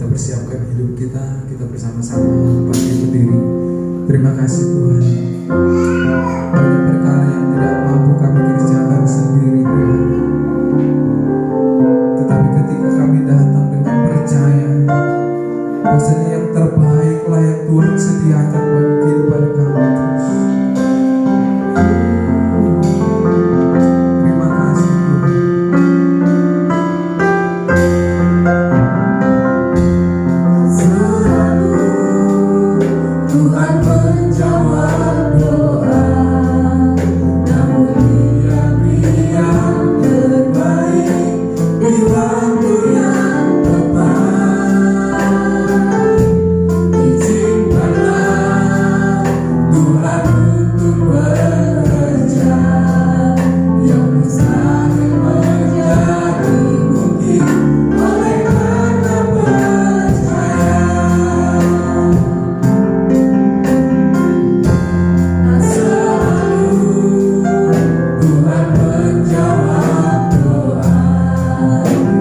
persiapkan hidup kita bersama-sama bangkit berdiri. Terima kasih Tuhan. Banyak perkara yang tidak mampu kami kerjakan sendiri Tuhan. Tetapi ketika kami datang dengan percaya, bahwasanya yang terbaiklah yang Tuhan sediakan bagi kehidupan kami terus. Terima kasih Tuhan. Selalu Tuhan menjawab doa, namun Dia beri yang terbaik di waktu yang tepat. Izinkanlah Tuhan untuk bekerja yang mustahil menjadi mungkin oleh karena percaya. Selalu Tuhan menjawab doa,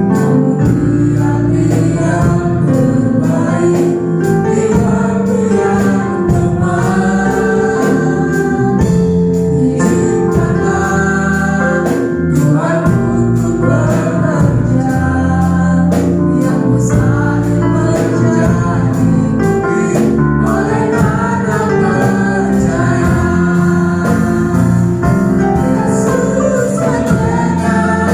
namun Dia beri yang terbaik di waktu yang tepat. Izinkanlah Tuhan untuk bekerja yang mustahil menjadi mungkin oleh karena percaya. Yesus mendengar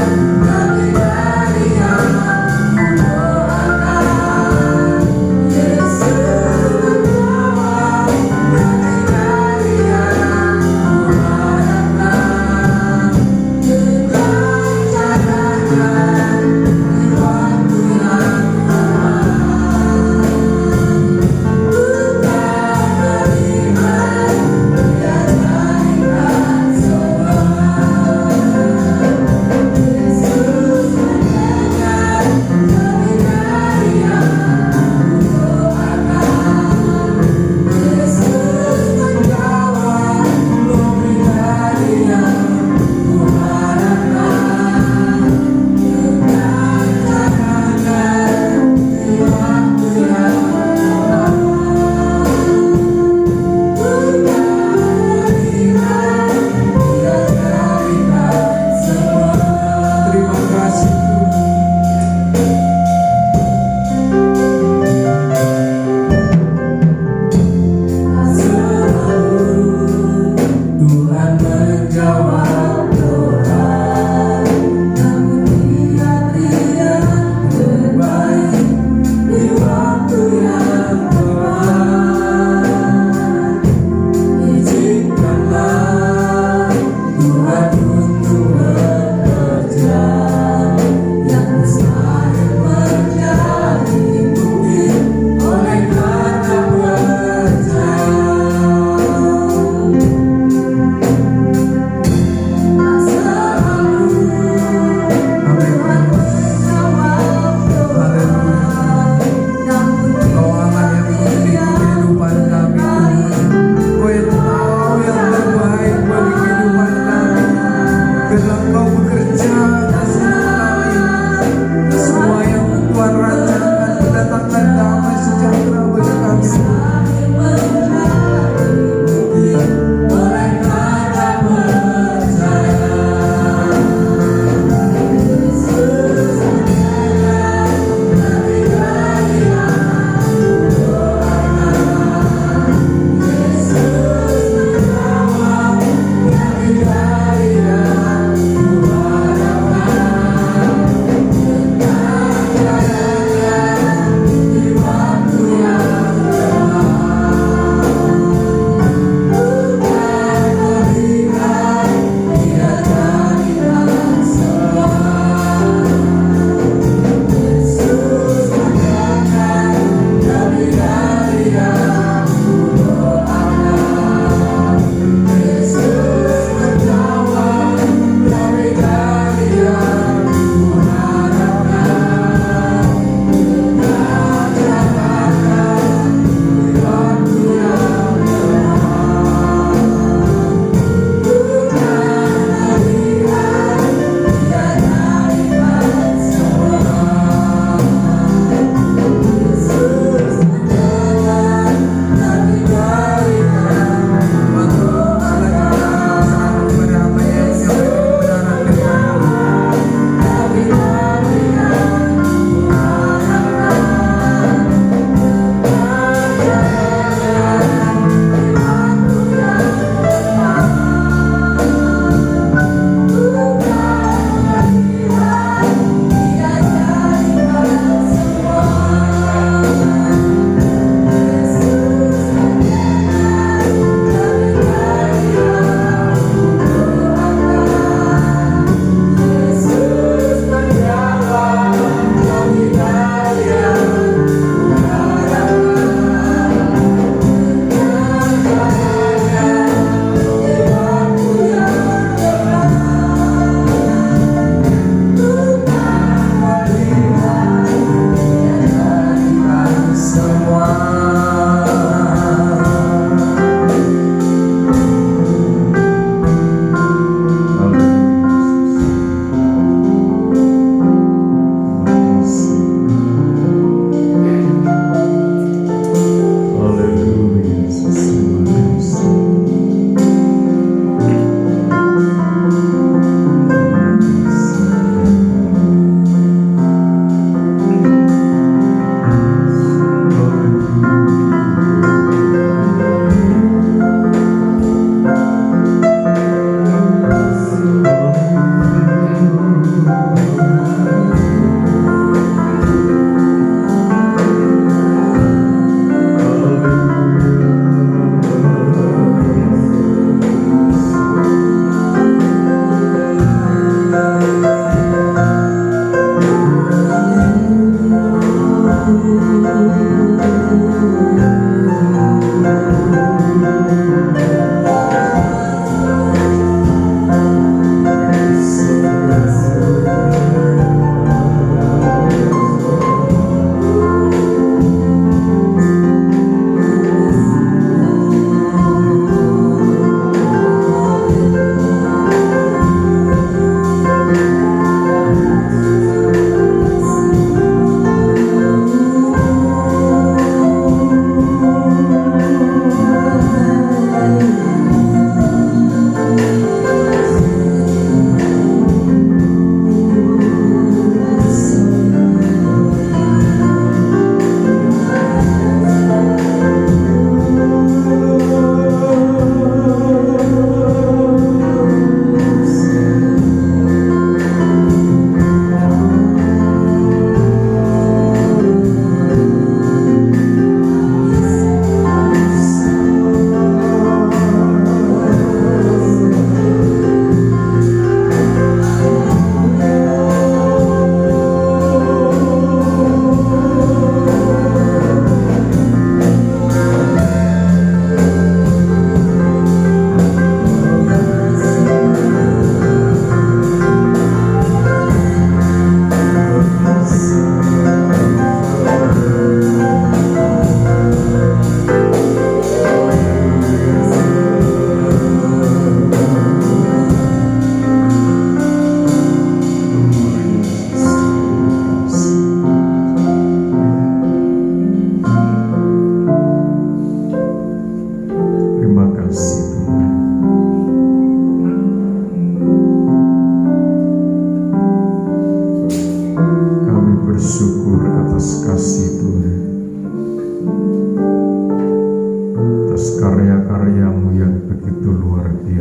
dari yang kudoakan. Yesus menjawab dari yang kuharapkan. Dengan caranya di waktu yang tepat. Bukan beriman, Dia jadikan semua. Yesus mendengar dari yang kudoakan. Yesus menjawab lebih dari yang kuharapkan. Dengan caranya di waktu yang tepat. Bukan beriman, Dia jadikan semua. Terima kasih Tuhan. Selalu Tuhan menjawab doa, namun Dia beri yang terbaik di waktu yang tepat. Izinkanlah Tuhan untuk bekerja yang mustahil menjadi mungkin oleh karena percaya.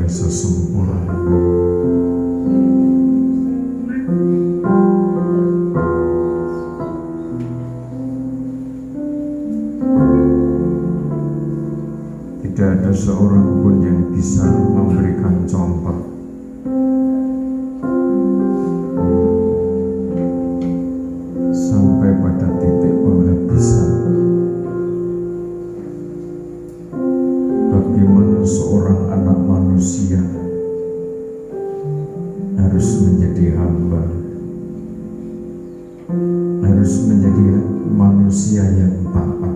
biasa sempurna. Tidak ada seorang pun yang bisa memberikan contoh sampai pada titik penghabisan. Bagaimana seorang anak manusia harus menjadi hamba, harus menjadi manusia yang taat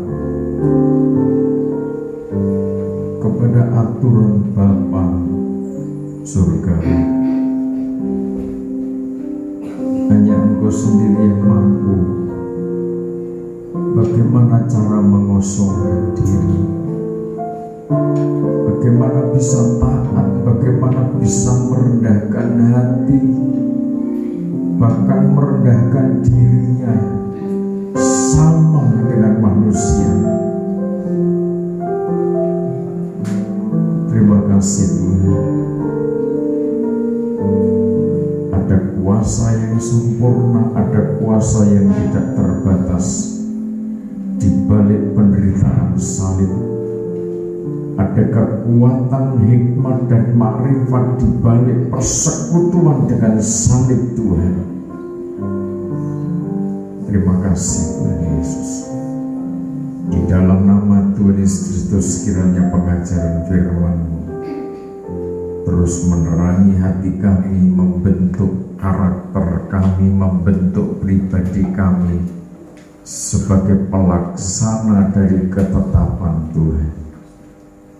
kepada aturan Bapa surgawi. Hanya Engkau sendiri yang mampu bagaimana cara mengosongkan diri, bagaimana bisa taat, bagaimana bisa merendahkan hati, bahkan merendahkan dirinya sama dengan manusia. Terima kasih Tuhan. Ada kuasa yang sempurna, ada kuasa yang tidak terbatas di balik penderitaan salib. Ada kekuatan, hikmat dan makrifat di balik persekutuan dengan salib Tuhan. Terima kasih Tuhan Yesus. Di dalam nama Tuhan Yesus Kristus, kiranya pengajaran firman-Mu terus menerangi hati kami, membentuk karakter kami, membentuk pribadi kami sebagai pelaksana dari ketetapan Tuhan.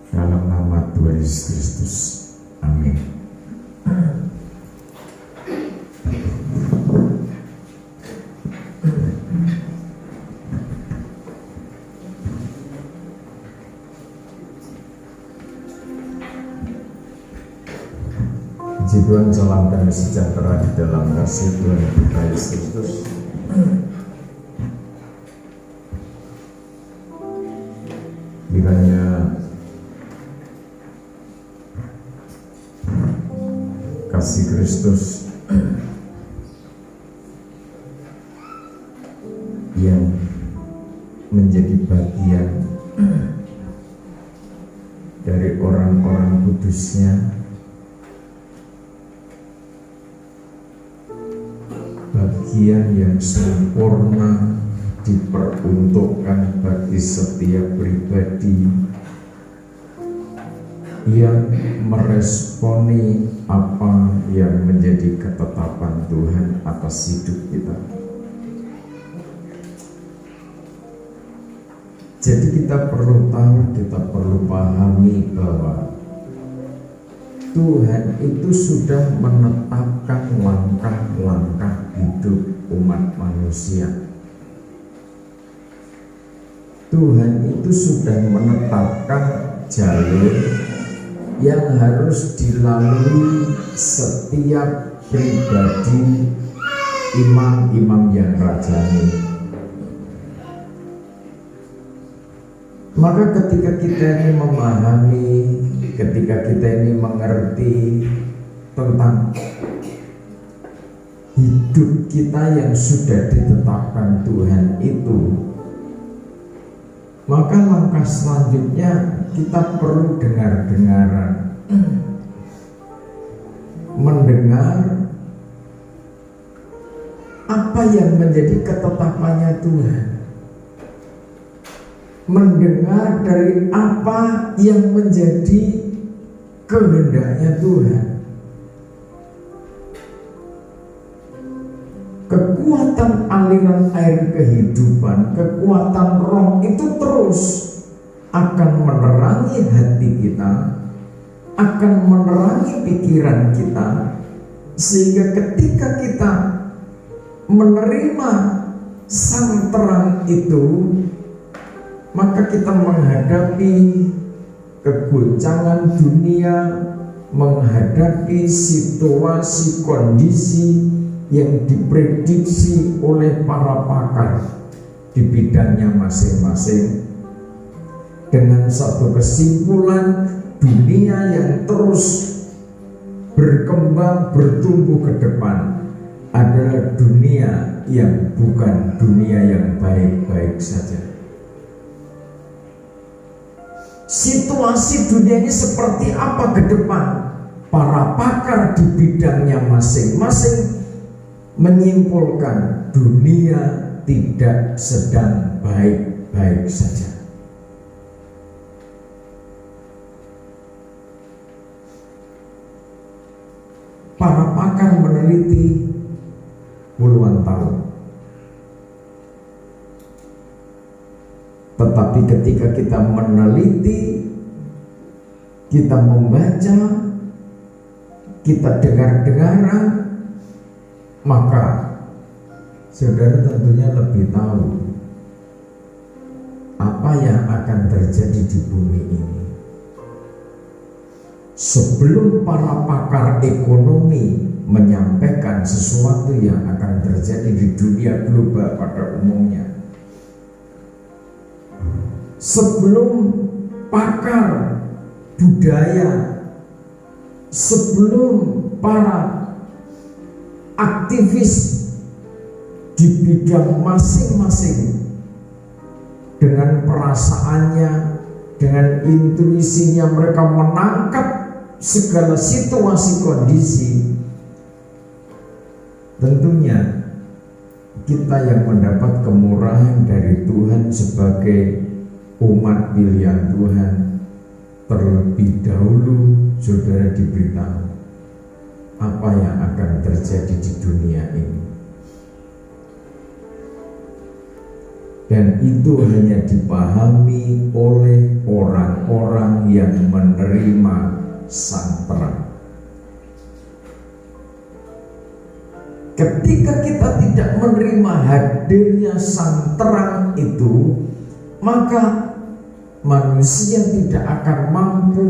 Dalam nama Tuhan Yesus Kristus, amin. Puji Tuhan, salam damai sejahtera di dalam kasih Tuhan kita Yesus Kristus. Kiranya kasih Kristus yang menjadi bagian dari orang-orang kudusnya, bagian yang sempurna diperuntukkan bagi setiap pribadi yang meresponi apa yang menjadi ketetapan Tuhan atas hidup kita. Jadi kita perlu tahu, kita perlu pahami bahwa Tuhan itu sudah menetapkan langkah-langkah hidup umat manusia. Tuhan itu sudah menetapkan jalur yang harus dilalui setiap pribadi imam-imam yang rajani. Maka ketika kita ini memahami, ketika kita ini mengerti tentang hidup kita yang sudah ditetapkan Tuhan itu, maka langkah selanjutnya kita perlu dengar-dengaran, mendengar apa yang menjadi ketetapannya Tuhan, mendengar dari apa yang menjadi kehendaknya Tuhan. Kekuatan aliran air kehidupan, kekuatan roh itu terus akan menerangi hati kita, akan menerangi pikiran kita, sehingga ketika kita menerima sang terang itu, maka kita menghadapi kegoncangan dunia, menghadapi situasi kondisi yang diprediksi oleh para pakar di bidangnya masing-masing, dengan satu kesimpulan, dunia yang terus berkembang, bertumbuh ke depan adalah dunia yang bukan dunia yang baik-baik saja. Situasi dunia ini seperti apa ke depan? Para pakar di bidangnya masing-masing menyimpulkan dunia tidak sedang baik-baik saja. Para pakar meneliti puluhan tahun, tetapi ketika kita meneliti, kita membaca, kita dengar-dengaran, maka saudara tentunya lebih tahu apa yang akan terjadi di bumi ini. Sebelum para pakar ekonomi menyampaikan sesuatu yang akan terjadi di dunia global pada umumnya, sebelum pakar budaya, sebelum para aktivis di bidang masing-masing dengan perasaannya, dengan intuisinya mereka menangkap segala situasi kondisi, tentunya kita yang mendapat kemurahan dari Tuhan sebagai umat pilihan Tuhan, terlebih dahulu saudara diberitahu apa yang akan terjadi di dunia ini. Dan itu hanya dipahami oleh orang-orang yang menerima sang terang. Ketika kita tidak menerima hadirnya sang terang itu, maka manusia tidak akan mampu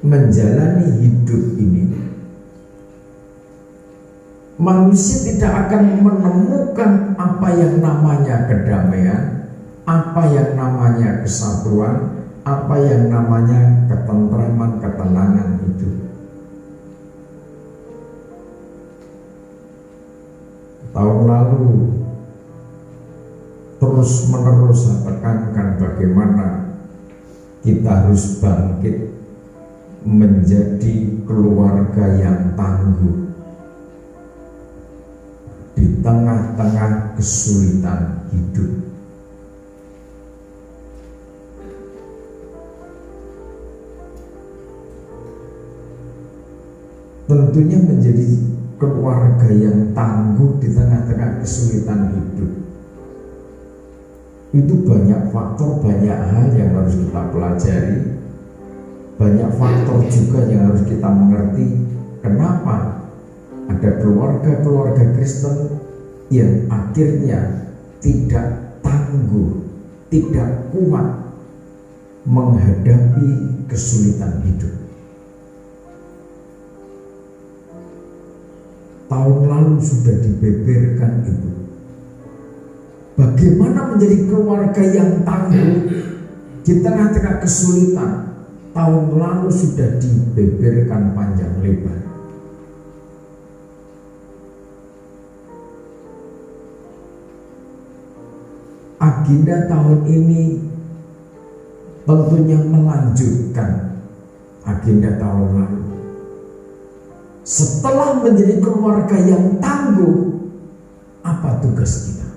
menjalani hidup ini. Manusia tidak akan menemukan apa yang namanya kedamaian, apa yang namanya kesatuan, apa yang namanya ketentraman, ketenangan itu. Tahun lalu terus menerus saya tekankan bagaimana kita harus bangkit menjadi keluarga yang tangguh di tengah-tengah kesulitan hidup. Tentunya menjadi keluarga yang tangguh di tengah-tengah kesulitan hidup itu banyak faktor, banyak hal yang harus kita pelajari, banyak faktor juga yang harus kita mengerti. Kenapa ada keluarga-keluarga Kristen yang akhirnya tidak tangguh, tidak kuat menghadapi kesulitan hidup. Tahun lalu sudah dibeberkan itu. Bagaimana menjadi keluarga yang tangguh di tengah-tengah kesulitan. Tahun lalu sudah dibeberkan panjang lebar. Agenda tahun ini tentunya melanjutkan agenda tahun lalu. Setelah menjadi keluarga yang tangguh, apa tugas kita?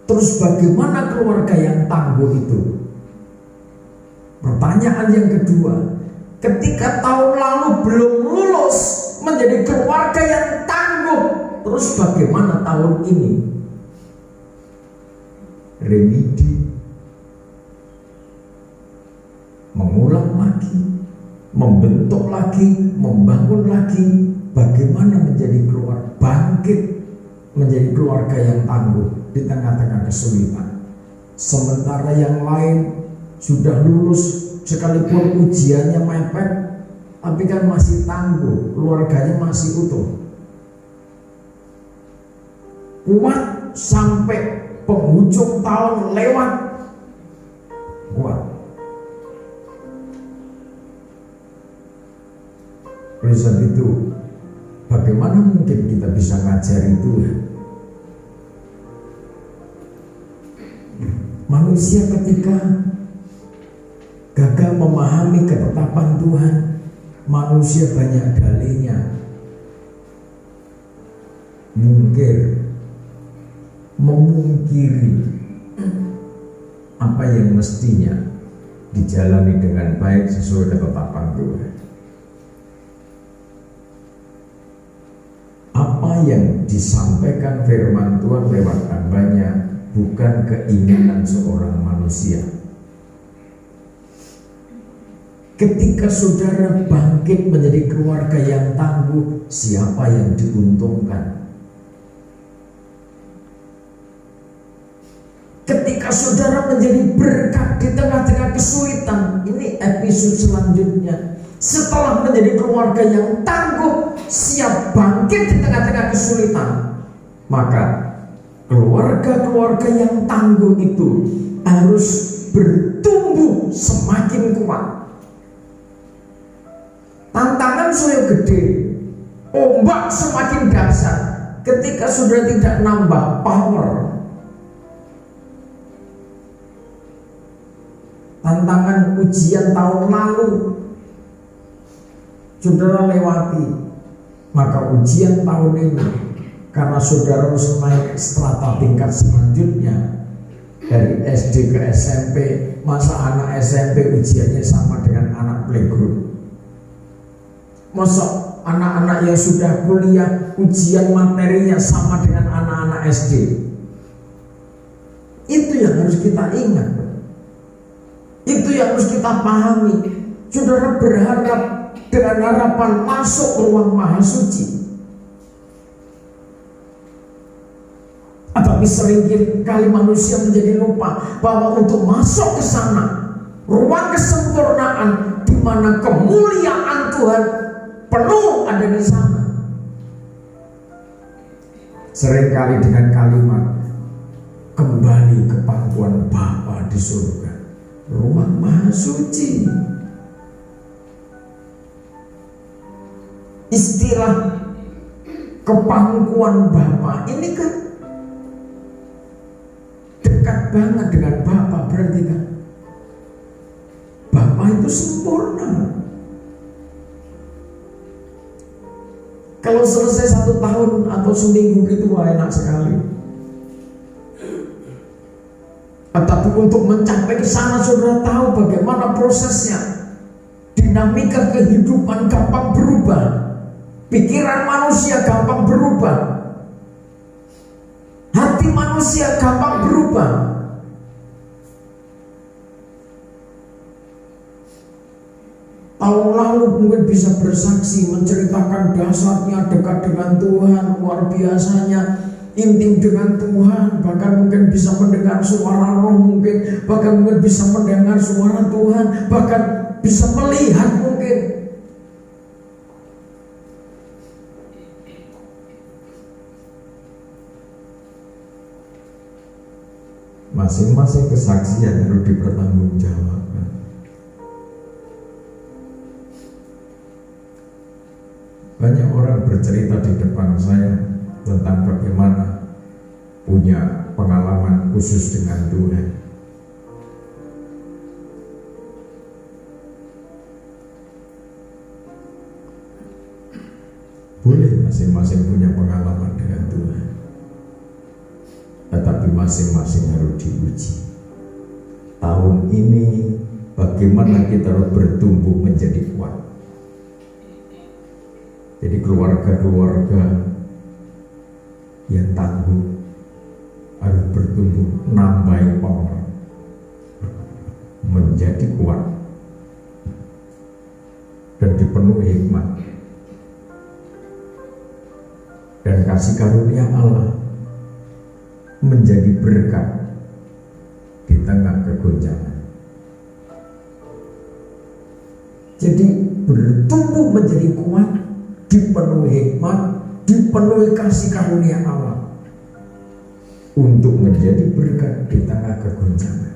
Terus bagaimana keluarga yang tangguh itu? Pertanyaan yang kedua, ketika tahun lalu belum lulus menjadi keluarga yang tangguh, terus bagaimana tahun ini? Remedi, mengulang lagi, membentuk lagi, membangun lagi, bagaimana menjadi keluarga, bangkit menjadi keluarga yang tangguh di tengah-tengah kesulitan. Sementara yang lain sudah lulus, sekalipun ujiannya mepet, tapi kan masih tangguh, keluarganya masih utuh, kuat sampai penghujung tahun lewat, kuat. Oleh sebab itu, bagaimana mungkin kita bisa ngajari Tuhan? Manusia ketika gagal memahami ketetapan Tuhan, manusia banyak dalihnya, memungkiri apa yang mestinya dijalani dengan baik sesuai ketetapan Tuhan. Apa yang disampaikan firman Tuhan lewat hambanya bukan keinginan seorang manusia. Ketika saudara bangkit menjadi keluarga yang tangguh, siapa yang diuntungkan? Ketika saudara menjadi berkat di tengah-tengah kesulitan, ini episode selanjutnya. Setelah menjadi keluarga yang tangguh, siap bangkit di tengah-tengah kesulitan, maka keluarga-keluarga yang tangguh itu harus bertumbuh semakin kuat. Tantangan sudah gede, ombak semakin dahsyat. Ketika sudah tidak nambah power, tantangan ujian tahun lalu saudara lewati, maka ujian tahun ini karena saudara harus naik strata tingkat selanjutnya dari SD ke SMP. Masa anak SMP ujiannya sama dengan anak playgroup? Masa anak-anak yang sudah kuliah ujian materinya sama dengan anak-anak SD? Itu yang harus kita ingat, itu yang harus kita pahami. Saudara berharap dengan harapan masuk ruang maha suci, tapi seringkali manusia menjadi lupa bahwa untuk masuk ke sana, ruang kesempurnaan di mana kemuliaan Tuhan penuh ada di sana. Seringkali dengan kalimat kembali ke pangkuan Bapa di surga, ruang maha suci. Istilah kepangkuan Bapa ini kan dekat banget dengan Bapa, berarti kan Bapa itu sempurna. Kalau selesai 1 tahun atau seminggu gitu, wah enak sekali. Tapi untuk mencapai ke sana, saudara tahu bagaimana prosesnya. Dinamika kehidupan gampang berubah, pikiran manusia gampang berubah, hati manusia gampang berubah. Tahun lalu mungkin bisa bersaksi, menceritakan dasarnya dekat dengan Tuhan, luar biasanya intim dengan Tuhan, bahkan mungkin bisa mendengar suara roh, bahkan mungkin bisa mendengar suara Tuhan, bahkan bisa melihat mungkin. Masing-masing kesaksian harus dipertanggungjawabkan. Banyak orang bercerita di depan saya tentang bagaimana punya pengalaman khusus dengan Tuhan. Boleh masing-masing punya pengalaman dengan Tuhan, tetapi masing-masing harus diuji. Tahun ini bagaimana kita harus bertumbuh menjadi kuat. Jadi keluarga-keluarga yang tangguh harus bertumbuh, nambah power, menjadi kuat dan dipenuhi hikmat dan kasih karunia Allah, menjadi berkat di tengah kegoncangan. Jadi bertumbuh menjadi kuat, dipenuhi hikmat, dipenuhi kasih karunia Allah untuk menjadi berkat di tengah kegoncangan.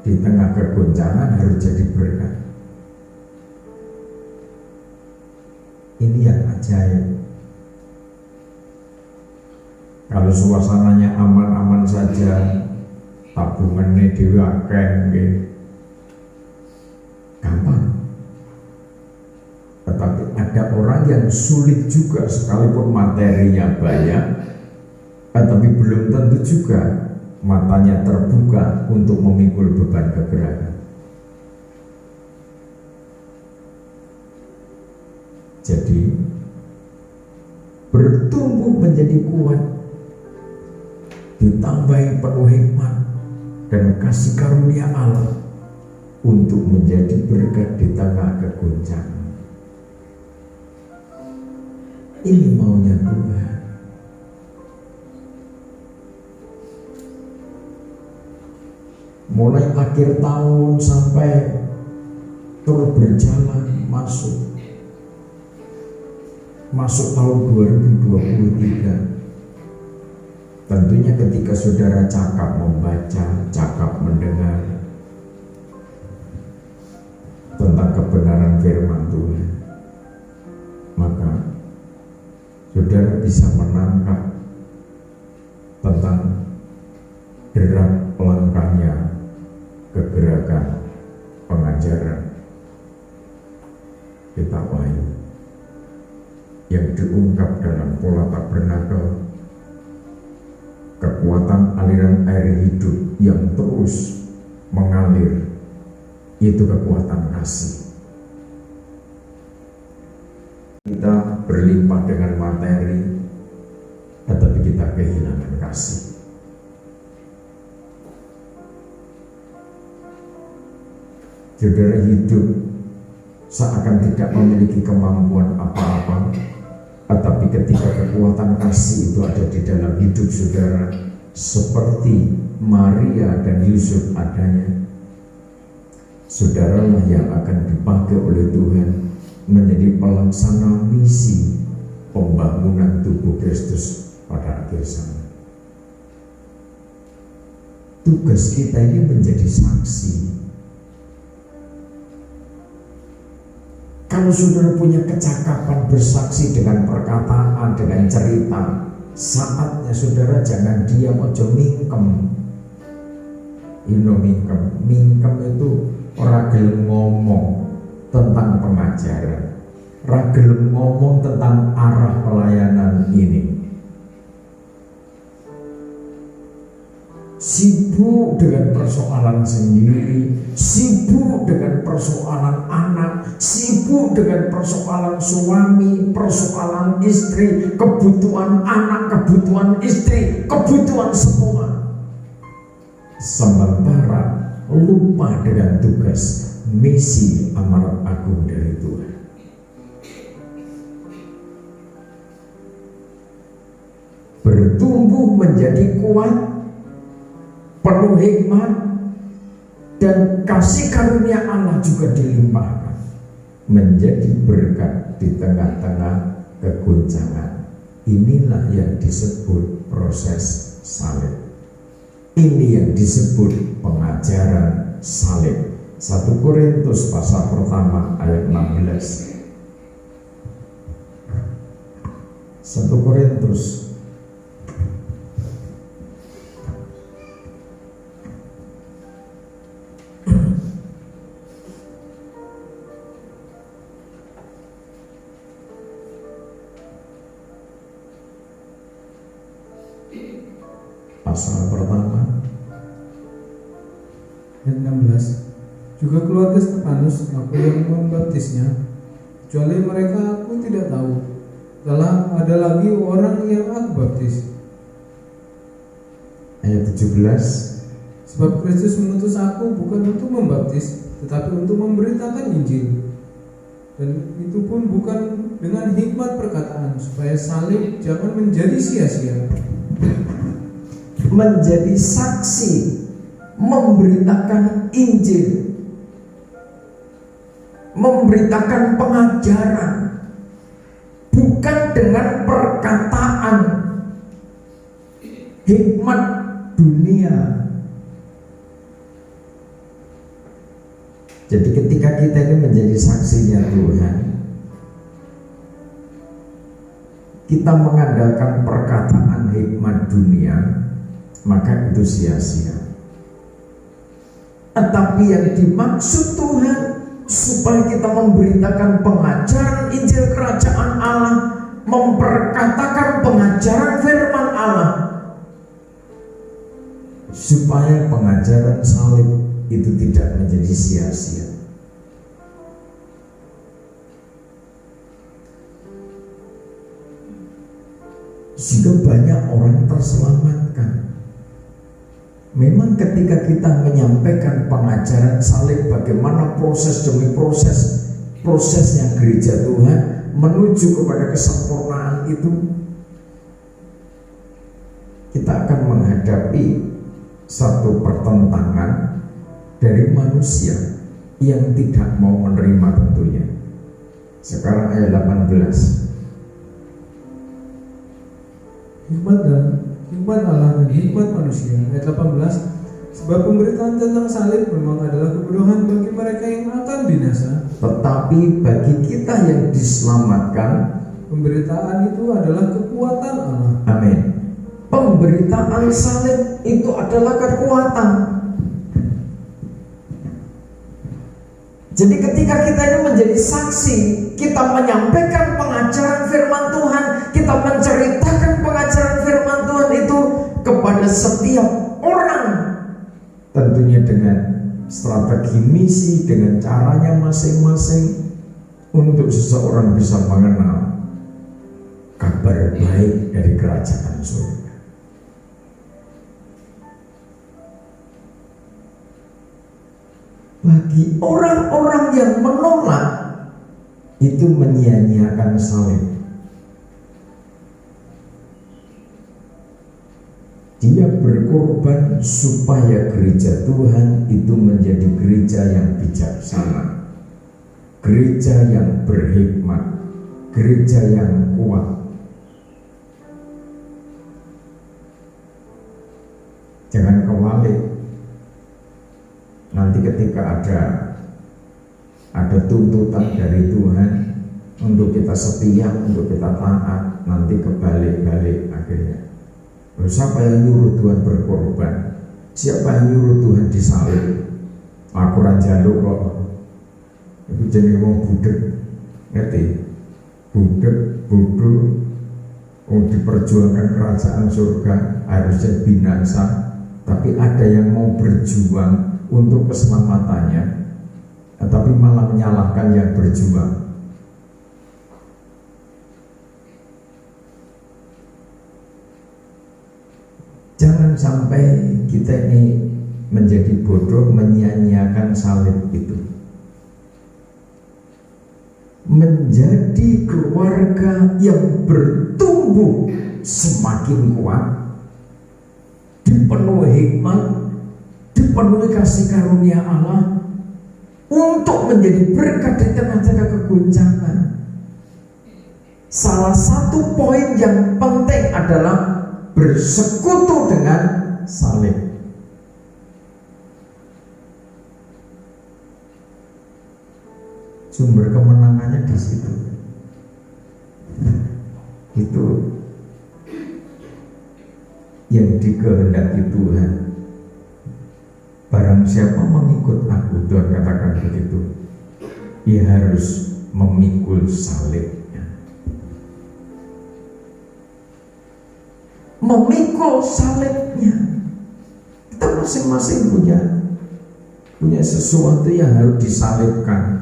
di tengah kegoncangan harus jadi berkat. Ini yang ajaib. Kalau suasananya aman-aman saja, tabungannya diwakil, gampang. Tetapi ada orang yang sulit juga, sekalipun materinya banyak, tetapi belum tentu juga matanya terbuka untuk memikul beban kegerakan. Jadi bertumbuh menjadi kuat, ditambahi penuh hikmat dan kasih karunia Allah untuk menjadi berkat di tengah kegoncangan. Ini maunya Tuhan. Mulai akhir tahun sampai terus berjalan masuk tahun 2023. Tentunya ketika saudara cakap membaca, cakap mendengar tentang kebenaran firman Tuhan, maka saudara bisa menangkap tentang derap langkahnya kegerakan pengajaran kitab Wahyu yang diungkap dalam pola tabernakel, kekuatan aliran air hidup yang terus mengalir, itu kekuatan kasih. Kita berlimpah dengan materi, tetapi kita kehilangan kasih. Saudara hidup seakan tidak memiliki kemampuan apa-apa, tetapi ketika kekuatan kasih itu ada di dalam hidup saudara, seperti Maria dan Yusuf adanya, saudaralah yang akan dipakai oleh Tuhan menjadi pelaksana misi pembangunan tubuh Kristus pada akhir zaman. Tugas kita ini menjadi saksi. Kalau saudara punya kecakapan bersaksi dengan perkataan, dengan cerita, saatnya saudara jangan diam, ojo mingkem. Mingkem itu ora gelem ngomong tentang pengajaran, ora gelem ngomong tentang arah pelayanan ini. Sibuk dengan persoalan sendiri, sibuk dengan persoalan anak, sibuk dengan persoalan suami, persoalan istri, kebutuhan anak, kebutuhan istri, kebutuhan semua. Sementara lupa dengan tugas misi amanat agung dari Tuhan. Bertumbuh menjadi kuat, penuh hikmat, dan kasih karunia Allah juga dilimpahkan menjadi berkat di tengah-tengah kegoncangan. Inilah yang disebut proses salib. Ini yang disebut pengajaran salib. 1 Korintus pasal pertama ayat 16. 1 Korintus pasal pertama ayat 16. Juga keluarga Stefanus, aku yang membaptisnya, kecuali mereka aku tidak tahu. Telah ada lagi orang yang aku baptis. Ayat 17. Sebab Kristus mengutus aku bukan untuk membaptis, tetapi untuk memberitakan Injil. Dan itu pun bukan dengan hikmat perkataan, supaya salib jangan menjadi sia-sia. Menjadi saksi, memberitakan Injil, memberitakan pengajaran, bukan dengan perkataan hikmat dunia, Jadi ketika kita ini menjadi saksinya Tuhan, kita mengandalkan perkataan hikmat dunia, maka itu sia-sia. Tetapi yang dimaksud Tuhan supaya kita memberitakan pengajaran Injil Kerajaan Allah, memperkatakan pengajaran firman Allah, supaya pengajaran salib itu tidak menjadi sia-sia. Sehingga banyak orang terselamatkan. Memang ketika kita menyampaikan pengajaran salib, bagaimana proses demi prosesnya gereja Tuhan menuju kepada kesempurnaan itu, kita akan menghadapi satu pertentangan dari manusia yang tidak mau menerima tentunya. Sekarang ayat 18. Hikmat Allah dan hikmat manusia. Ayat 18. Sebab pemberitaan tentang salib memang adalah kebodohan bagi mereka yang akan binasa, tetapi bagi kita yang diselamatkan, pemberitaan itu adalah kekuatan Allah. amin. Pemberitaan salib itu adalah kekuatan. Jadi ketika kita ini menjadi saksi, kita menyampaikan pengajaran firman Tuhan, kita menceritakan pengajaran firman Tuhan itu kepada setiap orang, tentunya dengan strategi misi, dengan caranya masing-masing, untuk seseorang bisa mengenal kabar baik dari kerajaan surga. Bagi orang-orang yang menolak, itu menyia-nyiakan salib. Dia berkorban supaya gereja Tuhan itu menjadi gereja yang bijaksana, gereja yang berhikmat, gereja yang kuat. Jangan kewalik. Nanti ketika ada tuntutan dari Tuhan untuk kita setia, untuk kita taat, nanti kebalik-balik akhirnya. Siapa yang nyuruh Tuhan berkorban? Siapa yang nyuruh Tuhan disalib? Aku ranjaluk kok. Itu jenis wong budek, ngerti? Budek, bodoh, diperjuangkan kerajaan surga harusnya binasa, tapi ada yang mau berjuang untuk keselamatannya, tapi malah menyalahkan yang berjuang. Jangan sampai kita ini menjadi bodoh menyia-nyiakan salib itu. Menjadi keluarga yang bertumbuh semakin kuat, dipenuhi hikmat, dipenuhi kasih karunia Allah, untuk menjadi berkat di tengah-tengah kegoncangan. Salah satu poin yang penting adalah bersekutu dengan salib. Sumber kemenangannya di situ. Itu yang dikehendaki Tuhan. Barang siapa mengikut aku, Tuhan katakan begitu, ia harus memikul salibnya. Memikul salibnya. Kita masing-masing punya sesuatu yang harus disalibkan.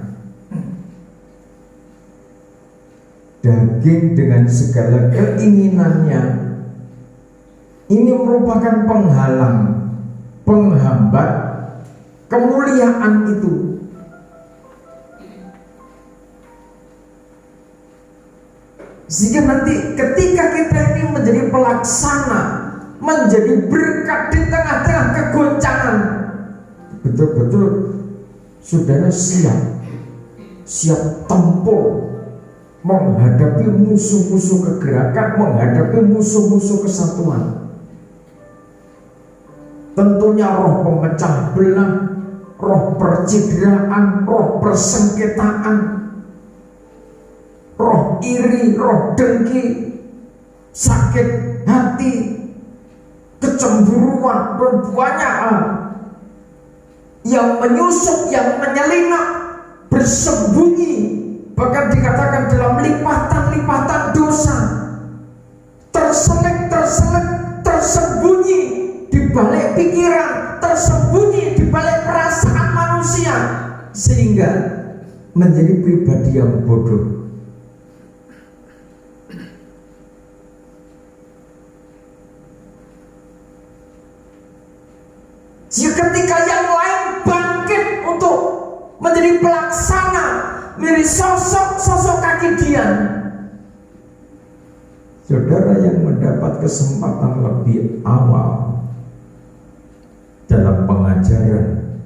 Daging dengan segala keinginannya ini merupakan penghalang, penghambat kemuliaan itu. Sehingga nanti ketika kita ini menjadi pelaksana, menjadi berkat di tengah-tengah kegoncangan, betul-betul saudara siap tempur menghadapi musuh-musuh kegerakan, menghadapi musuh-musuh kesatuan. Tentunya roh pemecah belah, roh percidraan, roh persengketaan, roh iri, roh dengki, sakit hati, kecemburuan, dan banyak hal yang menyusup, yang menyelinap, bersembunyi, bahkan dikatakan dalam lipatan-lipatan dosa, terselip, tersembunyi di balik pikiran, tersembunyi di balik perasaan manusia, sehingga menjadi pribadi yang bodoh. Jika ketika yang lain bangkit untuk menjadi pelaksana, menjadi sosok kaki Dian, saudara yang mendapat kesempatan lebih awal dalam pengajaran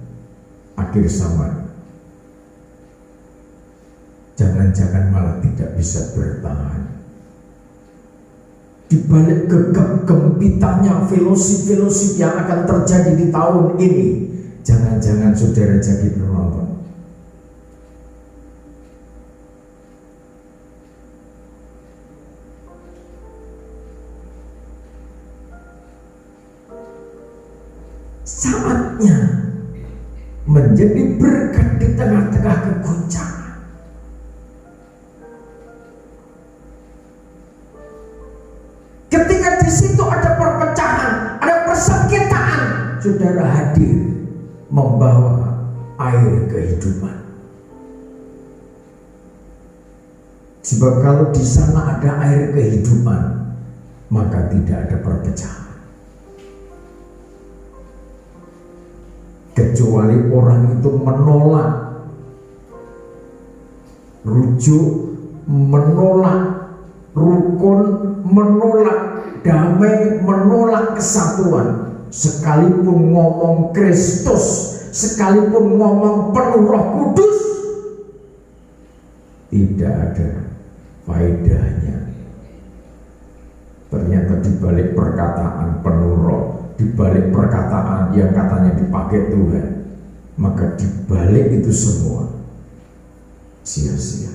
akhir zaman, jangan-jangan malah tidak bisa bertahan. Di balik gegap gempitanya filosofi yang akan terjadi di tahun ini, jangan-jangan saudara jadi penonton. Saatnya menjadi berkat di tengah-tengah keguncangan. Ketika di situ ada perpecahan, ada persengketaan, saudara hadir membawa air kehidupan. Sebab kalau di sana ada air kehidupan, maka tidak ada perpecahan. Kecuali orang itu menolak rujuk, menolak rukun, menolak damai, menolak kesatuan, sekalipun ngomong Kristus, sekalipun ngomong penuh Roh Kudus, tidak ada faedahnya. Ternyata di balik perkataan penuh Roh, di balik perkataan yang katanya dipakai Tuhan, maka di balik itu semua sia-sia,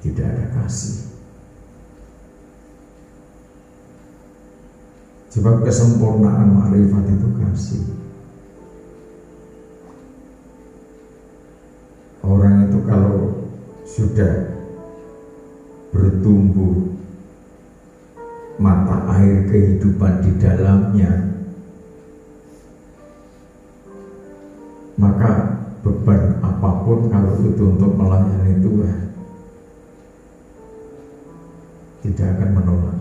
tidak ada kasih. Sebab kesempurnaan makrifat itu kasih. Orang itu kalau sudah bertumbuh mata air kehidupan di dalamnya, maka beban apapun kalau itu untuk melayani Tuhan tidak akan menolak.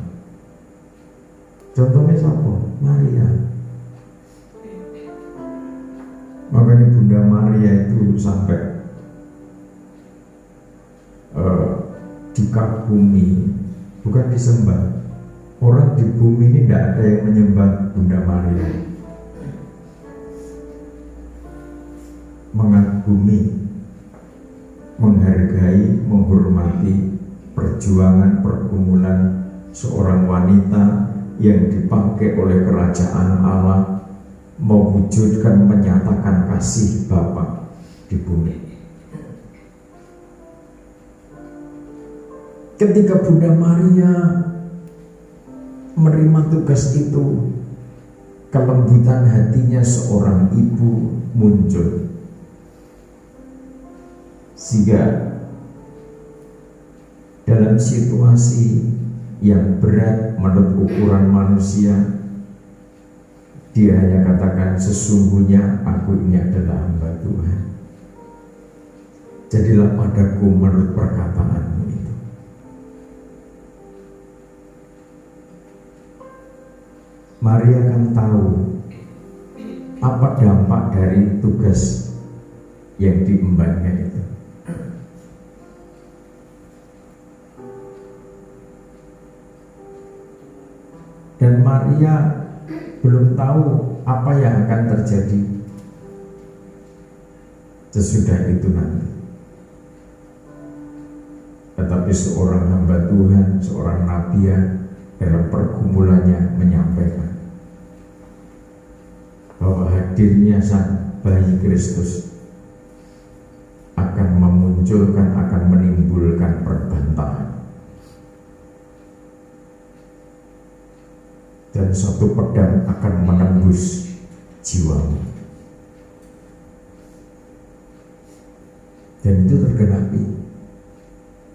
Contohnya siapa? Maria. Makanya Bunda Maria itu sampai dikagumi, bukan disembah. Orang di bumi ini tidak ada yang menyembah Bunda Maria. Mengagumi, menghargai, menghormati perjuangan pergumulan seorang wanita yang dipakai oleh kerajaan Allah mewujudkan, menyatakan kasih Bapa di bumi. Ketika Bunda Maria menerima tugas itu, kelembutan hatinya seorang ibu muncul, sehingga dalam situasi yang berat menurut ukuran manusia, dia hanya katakan, sesungguhnya aku ini adalah hamba Tuhan, jadilah padaku menurut perkataanmu itu. Maria kan tahu apa dampak dari tugas yang diembannya itu. Dan Maria belum tahu apa yang akan terjadi sesudah itu nanti. Tetapi seorang hamba Tuhan, seorang nabiya dalam pergumulannya menyampaikan bahwa hadirnya sang bayi Kristus akan memunculkan, akan menimbulkan perbantahan. Dan satu pedang akan menembus jiwamu. Dan itu tergenapi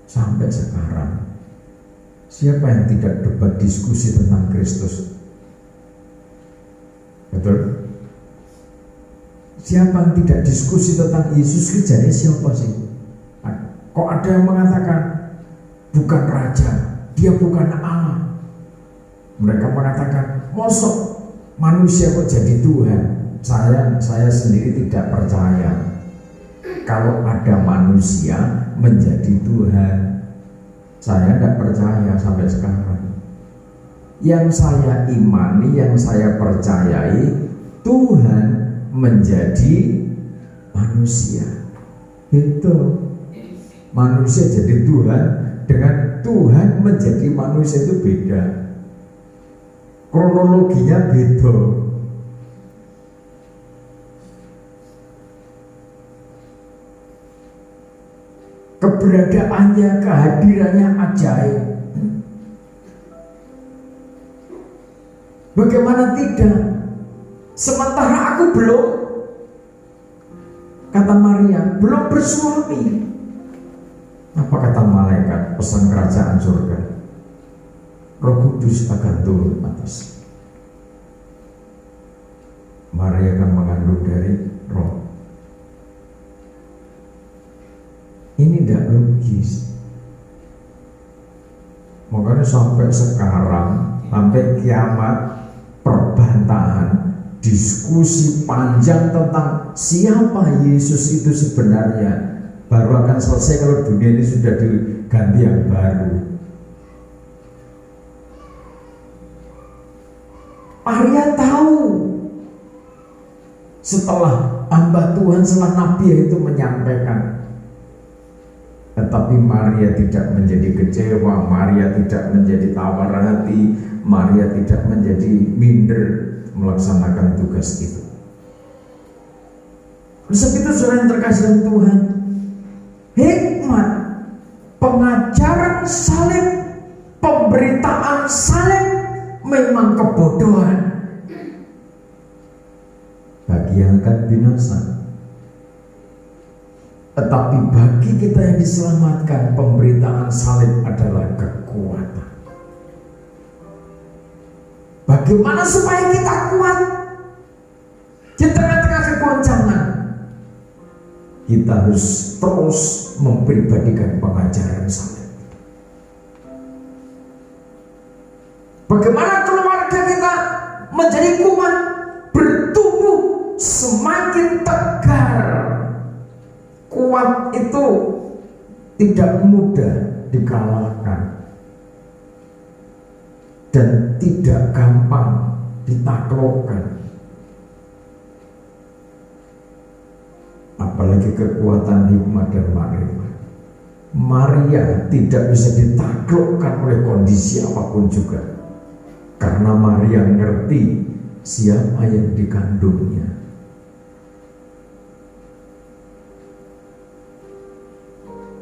sampai sekarang. Siapa yang tidak debat diskusi tentang Kristus? Betul? Siapa yang tidak diskusi tentang Yesus? Kerjanya siapa sih? Kok ada yang mengatakan bukan raja, dia bukan Allah. Mereka mengatakan, mosok manusia kok jadi Tuhan? Saya sendiri tidak percaya kalau ada manusia menjadi Tuhan. Saya tidak percaya sampai sekarang. Yang saya imani, yang saya percayai, Tuhan menjadi manusia. Itu manusia jadi Tuhan dengan Tuhan menjadi manusia itu beda. Kronologinya beda. Keberadaannya, kehadirannya ajaib. Bagaimana tidak? Sementara aku belum, kata Maria, belum bersuami. Apa kata malaikat pesan kerajaan surga? Roh Kudus akan turun atas. Maria akan mengandung dari Roh. Ini tidak logis. Makanya sampai sekarang, sampai kiamat, perbantahan, diskusi panjang tentang siapa Yesus itu sebenarnya baru akan selesai kalau dunia ini sudah diganti yang baru. Maria tahu setelah hamba Tuhan, setelah Nabi itu menyampaikan. Tetapi Maria tidak menjadi kecewa, Maria tidak menjadi tawar hati, Maria tidak menjadi minder melaksanakan tugas itu. Sebab itu saudara yang terkasih dalam Tuhan, hikmat pengajaran salib, pemberitaan salib memang kebodohan bagi yang akan binasa. Tetapi bagi kita yang diselamatkan, pemberitaan salib adalah kekuatan. Bagaimana supaya kita kuat di tengah-tengah kegoncangan? Kita harus terus mempribadikan pengajaran salib. Bagaimana keluarga kita menjadi kuat, bertumbuh, semakin tegar. Kuat itu tidak mudah dikalahkan dan tidak gampang ditaklukkan. Apalagi kekuatan hikmat dan makrifat. Maria tidak bisa ditaklukkan oleh kondisi apapun juga, karena Maria ngerti siapa yang dikandungnya.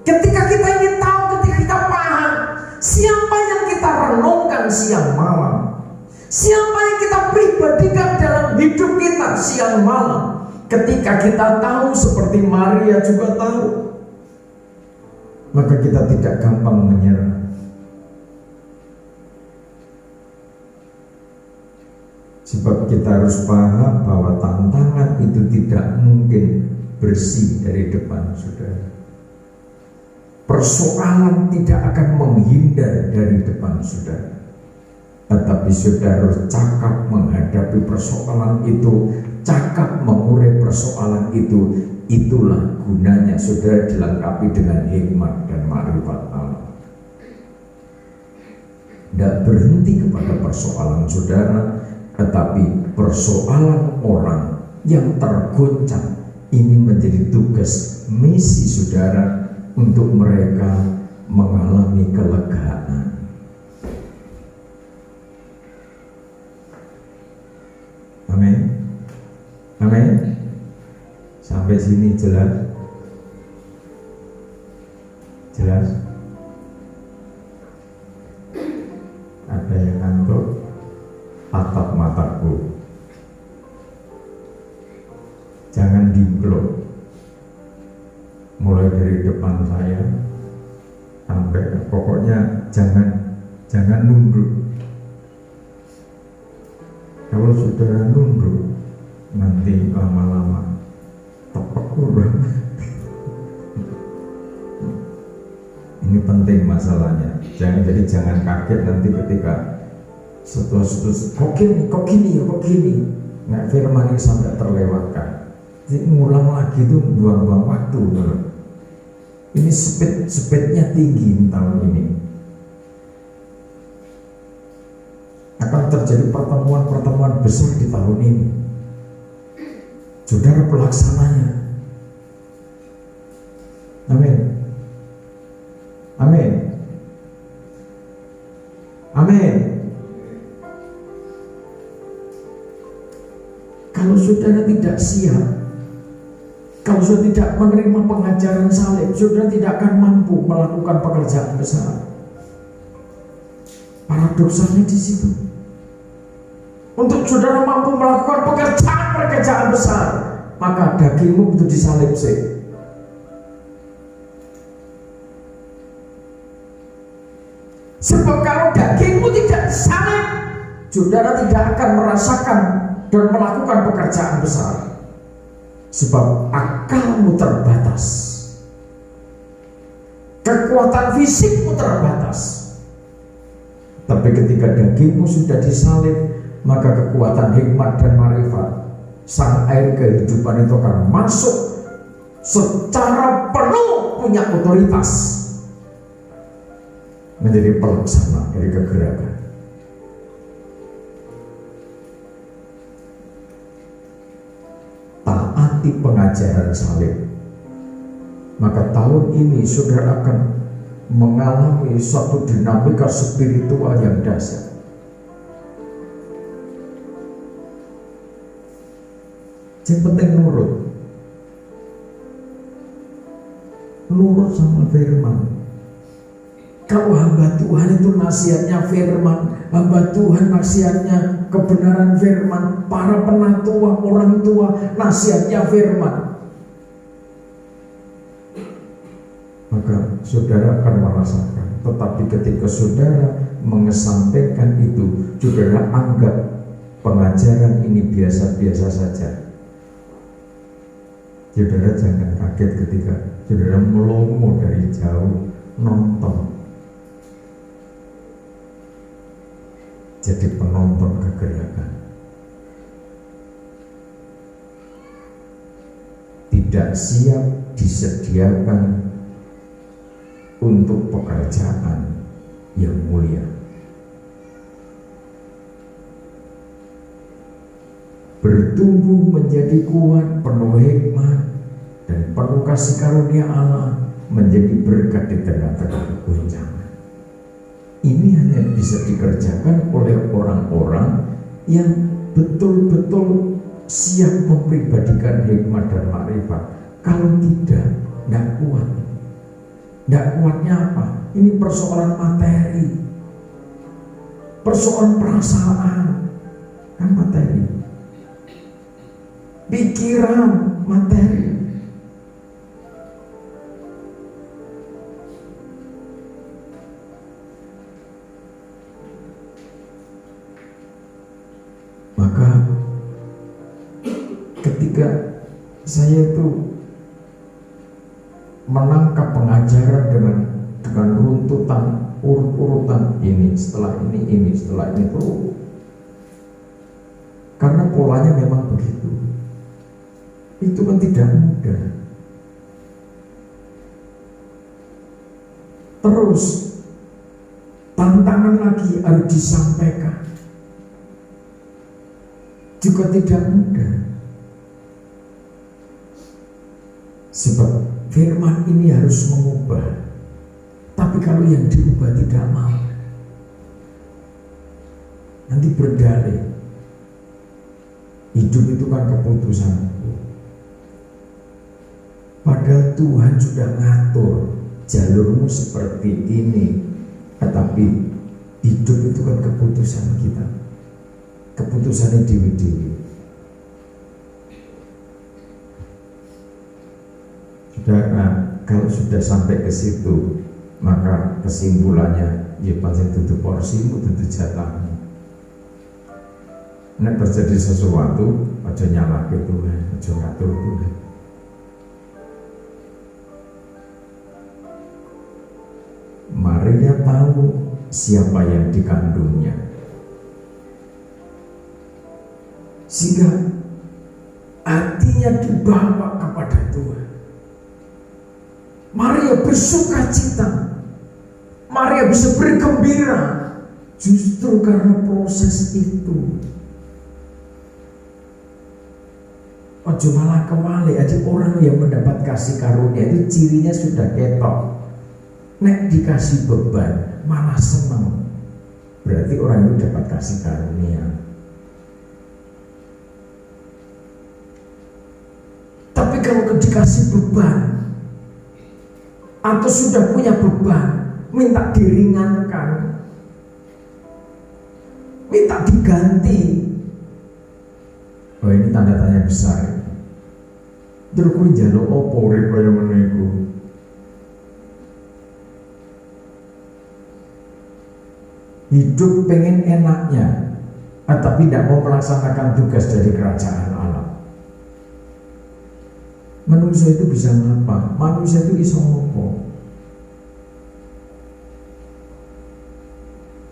Ketika kita ingin tahu, ketika kita paham siapa yang kita renungkan siang malam, siapa yang kita pribadikan dalam hidup kita siang malam, ketika kita tahu seperti Maria juga tahu, maka kita tidak gampang menyerah. Sebab kita harus paham bahwa tantangan itu tidak mungkin bersih dari depan saudara. Persoalan tidak akan menghindar dari depan saudara. Tetapi saudara harus cakap menghadapi persoalan itu, cakap mengurai persoalan itu. Itulah gunanya saudara dilengkapi dengan hikmat dan makrifat Allah. Tidak berhenti kepada persoalan saudara, tetapi persoalan orang yang tergoncang. Ini menjadi tugas misi saudara untuk mereka mengalami kelegaan. Amin. Amin. Sampai sini jelas? Jelas? Ada yang ngantuk? Tatap mataku, jangan dimplok. Mulai dari depan saya sampai, pokoknya jangan nunduk. Kalau saudara nunduk, nanti lama-lama tepek udah. Ini penting masalahnya. Jadi jangan kaget nanti ketika setelah kok gini. Nggak firman ini sampai terlewatkan. Jadi ngulang lagi itu buang-buang waktu. Ini speednya tinggi tahun ini. Akan terjadi pertemuan-pertemuan besar di tahun ini. Saudara pelaksananya. Amin. Amin. Amin. Kalau saudara tidak siap, kalau saudara tidak menerima pengajaran salib, saudara tidak akan mampu melakukan pekerjaan besar. Paradoksnya di situ. Untuk saudara mampu melakukan pekerjaan besar, maka dagingmu itu disalib sih. Sebab kalau dagingmu tidak disalib, saudara tidak akan merasakan dan melakukan pekerjaan besar. Sebab akalmu terbatas, kekuatan fisikmu terbatas. Tapi ketika dagingmu sudah disalib, maka kekuatan hikmat dan marifat, sang air kehidupan itu akan masuk secara penuh, punya otoritas menjadi pelaksana dari kegerakan. Taati pengajaran salib, maka tahun ini saudara akan mengalami suatu dinamika spiritual yang dahsyat. Yang penting nurut sama firman. Kalau hamba Tuhan itu nasihatnya firman, hamba Tuhan nasihatnya kebenaran firman, para penatua, orang tua nasihatnya firman, maka saudara akan merasakan. Tetapi ketika saudara mengesampingkan itu, saudara anggap pengajaran ini biasa-biasa saja, saudara jangan kaget ketika saudara melongo dari jauh nonton, jadi penonton kegerakan. Tidak siap disediakan untuk pekerjaan yang mulia. Bertumbuh menjadi kuat, penuh hikmat dan penuh kasih karunia Allah, menjadi berkat di tengah-tengah goncangan. Ini hanya bisa dikerjakan oleh orang-orang yang betul-betul siap mempribadikan hikmat dan makrifat. Kalau tidak kuat. Tidak kuatnya apa? Ini persoalan materi, persoalan perasaan, kan materi, pikiran, materi. Maka ketika saya itu menangkap pengajaran dengan runtutan urutan ini setelah ini setelah ini terus, karena polanya memang begitu. Itu kan tidak mudah. Terus tantangan lagi harus disampaikan, juga tidak mudah. Sebab firman ini harus mengubah. Tapi kalau yang diubah tidak mau, nanti berdalih. Hidup itu kan keputusan. Padahal Tuhan sudah ngatur jalurmu seperti ini. Tetapi hidup itu kan keputusan kita, keputusannya dewi-dewi. Saudara, kalau sudah sampai ke situ, maka kesimpulannya ya pasti tutup porsimu, tutup jatahmu. Nek terjadi sesuatu, aja nyalahke Tuhan, aja ngatur Tuhan. Maria tahu siapa yang dikandungnya, sehingga hatinya dibawa kepada Tuhan. Maria bersuka cita, Maria bisa bergembira justru karena proses itu. Ojo malah kewali aja. Orang yang mendapat kasih karunia itu cirinya sudah ketok. Nek dikasih beban malah senang, berarti orang itu dapat kasih karunia. Tapi kalau dikasih beban atau sudah punya beban, minta diringankan, minta diganti, oh ini tanda tanya besar. Terus kowe njaluk opo rek kaya ngono iku? Hidup pengen enaknya, tapi tidak mau melaksanakan tugas dari kerajaan Allah. Manusia itu bisa ngapa? Manusia itu iso ngopo?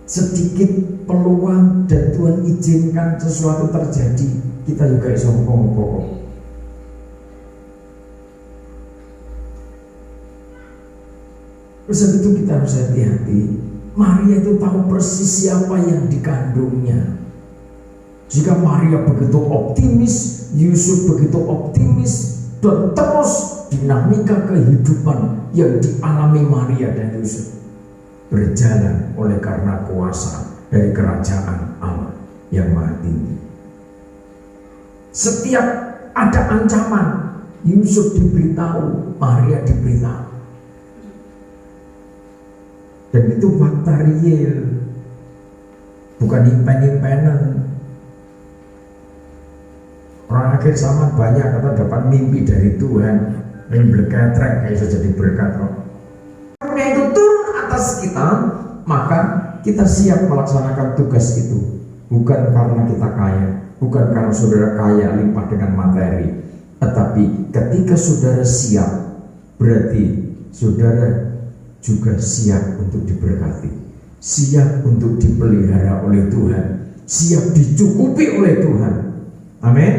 Sedikit peluang dan Tuhan izinkan sesuatu terjadi, kita juga iso ngopo-ngopo. Sebab itu kita harus hati-hati. Maria itu tahu persis siapa yang dikandungnya. Jika Maria begitu optimis, Yusuf begitu optimis, dan terus dinamika kehidupan yang dialami Maria dan Yusuf berjalan oleh karena kuasa dari kerajaan Allah yang Maha Tinggi. Setiap ada ancaman, Yusuf diberitahu, Maria diberitahu. Dan itu fakta real, bukan impen-impenan. Orang akhir zaman banyak kata dapat mimpi dari Tuhan, mimpi ketrek kayak jadi berkat. Karena itu turun atas kita, maka kita siap melaksanakan tugas itu. Bukan karena kita kaya, bukan karena saudara kaya limpah dengan materi, tetapi ketika saudara siap, berarti saudara juga siap untuk diberkati, siap untuk dipelihara oleh Tuhan, siap dicukupi oleh Tuhan. Amin.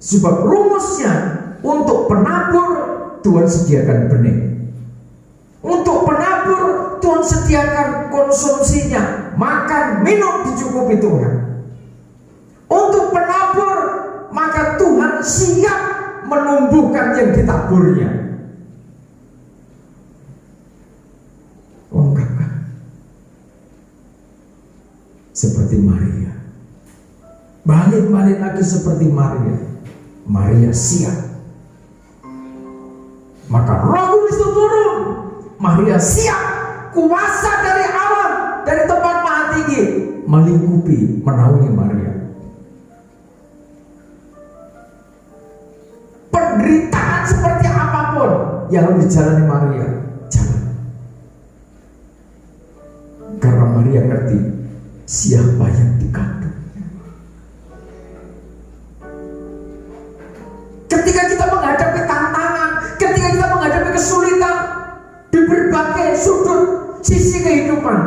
Sebab rumusnya untuk penabur Tuhan sediakan benih, untuk penabur Tuhan sediakan konsumsinya, makan, minum dicukupi Tuhan. Untuk penabur maka Tuhan siap menumbuhkan yang ditaburnya. Seperti Maria, balik lagi seperti Maria. Maria siap, maka Roh Kudus itu turun. Maria siap, kuasa dari Allah, dari tempat Maha Tinggi melingkupi, menaungi Maria. Penderitaan seperti apapun yang harus dijalani Maria, jalan. Karena Maria ngerti siapa yang dikandung. Ketika kita menghadapi tantangan, ketika kita menghadapi kesulitan di berbagai sudut sisi kehidupan,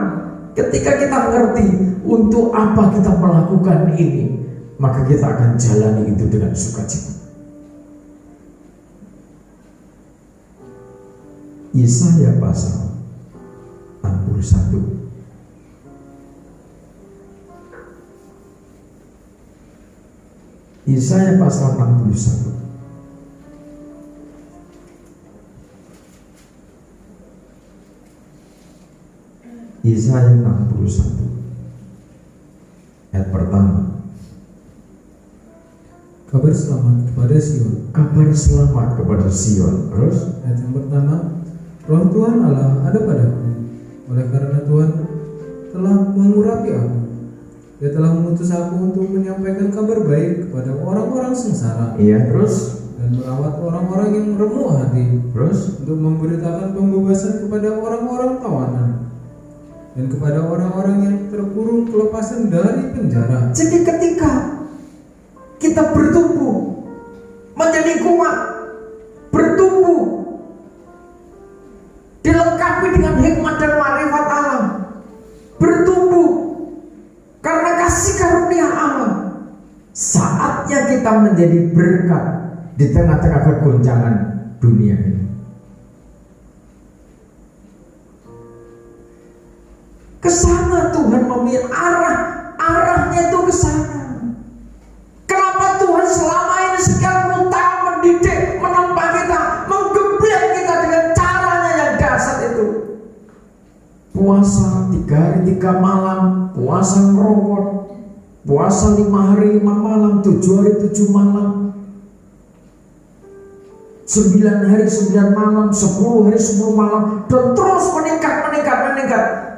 ketika kita mengerti untuk apa kita melakukan ini, maka kita akan jalani itu dengan sukacita. Yesaya pasal 61. Yesaya pasal 61. Yesaya 61 ayat pertama. Kabar selamat kepada Sion. Kabar selamat kepada Sion. Terus Ayat yang pertama, Roh Tuhan Allah ada padaku, oleh karena Tuhan telah mengurapi aku. Dia telah mengutus aku untuk menyampaikan kabar baik kepada orang-orang sengsara iya, terus dan merawat orang-orang yang remuk hati, terus untuk memberitakan pembebasan kepada orang-orang tawanan dan kepada orang-orang yang terkurung kelepasan dari penjara. jadi ketika kita bertumbuh menjadi kuat, bertumbuh dilengkapi dengan hikmat dan marifat Allah, bertumbuh karena kasih karunia Allah, saatnya kita menjadi berkat di tengah-tengah kegoncangan dunia ini. Kesana Tuhan memilih arahnya itu kesana. Kenapa Tuhan selama ini sekian puluh tahun mendidik, menempa kita, menggeblek kita dengan caranya yang dasar itu? Puasa 3 hari 3 malam, puasa ngerokok, puasa 5 hari 5 malam, 7 hari 7 malam, 9 hari 9 malam, 10 hari 10 malam, dan terus meningkat.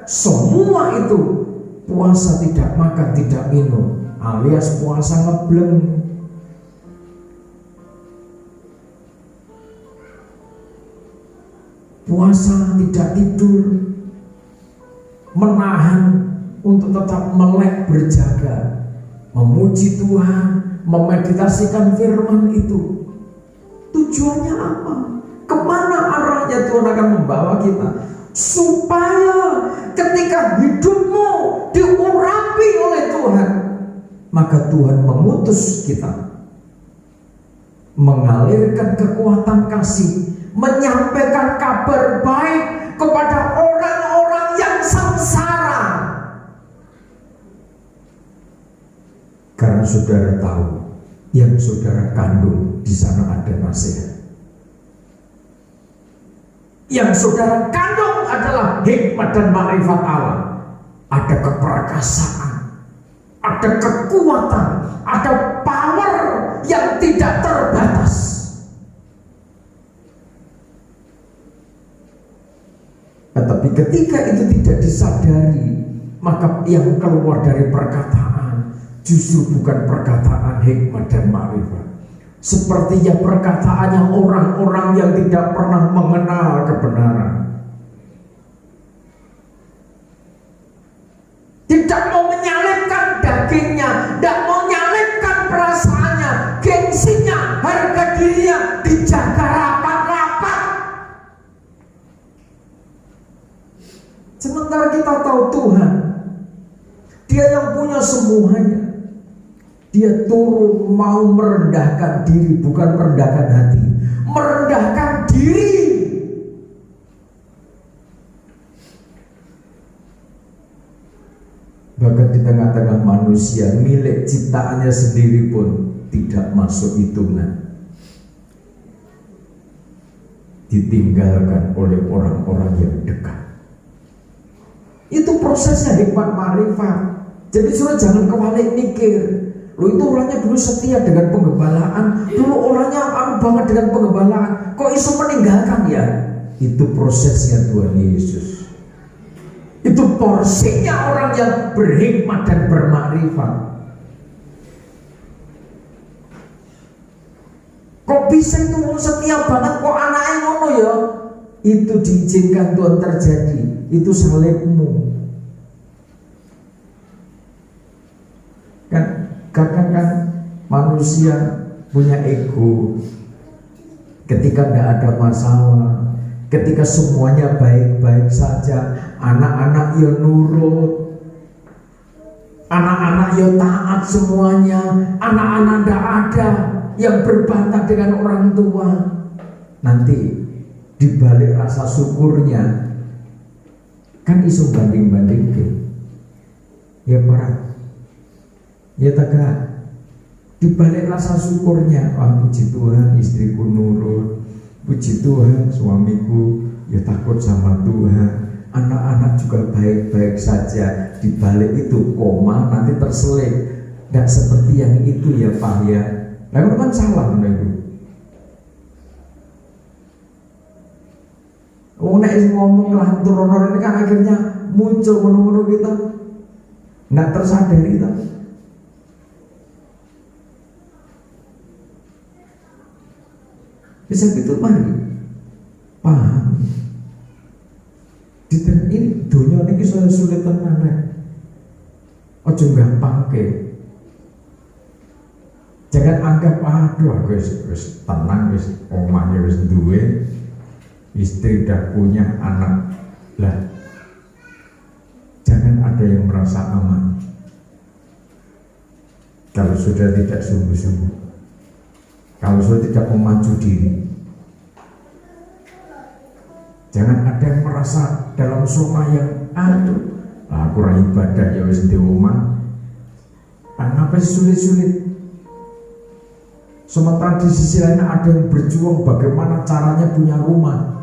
Semua itu puasa tidak makan, tidak minum, alias puasa ngebleng. Puasa tidak tidur, menahan untuk tetap melek berjaga, memuji Tuhan, memeditasikan firman itu. Tujuannya apa? Kemana arahnya Tuhan akan membawa kita? Supaya ketika hidupmu diurapi oleh Tuhan, maka Tuhan mengutus kita mengalirkan kekuatan kasih, menyampaikan kabar baik kepada orang-orang yang sengsara. Karena saudara tahu, yang saudara kandung di sana ada nasihat. Yang saudara kandung adalah hikmat dan makrifat Allah. Ada keperkasaan, ada kekuatan, ada power yang tidak terbatas. Tetapi ketika itu tidak disadari, maka yang keluar dari perkataan justru bukan perkataan hikmat dan makrifat. Sepertinya perkataannya orang-orang yang tidak pernah mengenal kebenaran. Tidak mau menyalipkan dagingnya, tidak mau menyalipkan perasaannya, gengsinya, harga dirinya dijaga rapat-rapat. Sementara kita tahu Tuhan, Dia yang punya semuanya. Dia turun mau merendahkan diri, bukan merendahkan hati, merendahkan diri. Bahkan di tengah-tengah manusia, milik ciptaannya sendiri pun tidak masuk hitungan. Ditinggalkan oleh orang-orang yang dekat. Itu prosesnya hikmat makrifat. Jadi sudah jangan kewalik mikir. Lo itu orangnya dulu setia dengan penggembalaan, dulu orangnya banget dengan penggembalaan, kok isu meninggalkan ya? Itu prosesnya Tuhan Yesus. Itu porsinya orang yang berhikmat dan bermakrifat. Kok bisa itu setia banget, kok anaknya ngono ya? Itu diizinkan Tuhan terjadi. Itu salibmu. Kadang kan manusia punya ego. Ketika tidak ada masalah, ketika semuanya baik-baik saja, anak-anak ya nurut, anak-anak ya taat semuanya, anak-anak tidak ada yang berbantah dengan orang tua. Nanti dibalik rasa syukurnya kan isu banding-banding ya para. Ya tak, dibalik rasa syukurnya, puji Tuhan istriku nurut, puji Tuhan suamiku ya takut sama Tuhan, anak-anak juga baik-baik saja. Dibalik itu koma nanti terselip, tidak seperti yang itu ya Pak ya. Nah itu kan salah itu. Nek ngomong lantur orang ini kan akhirnya muncul menurut kita, nggak tersadari kita. Bisa itu mari paham. Di ini dunia ini saya sulit tenan. Ojo gampang ke. Jangan anggap aduh aku wis tenang, wis omahnya wis duwe, istri dah punya anak lah. Jangan ada yang merasa aman kalau sudah tidak sungguh-sungguh, kalau sudah tidak memacu diri. Jangan ada yang merasa dalam zona yang aduh aku ora ibadah ya wis di omah, kenapa sulit-sulit. Sementara di sisi lain ada yang berjuang bagaimana caranya punya rumah.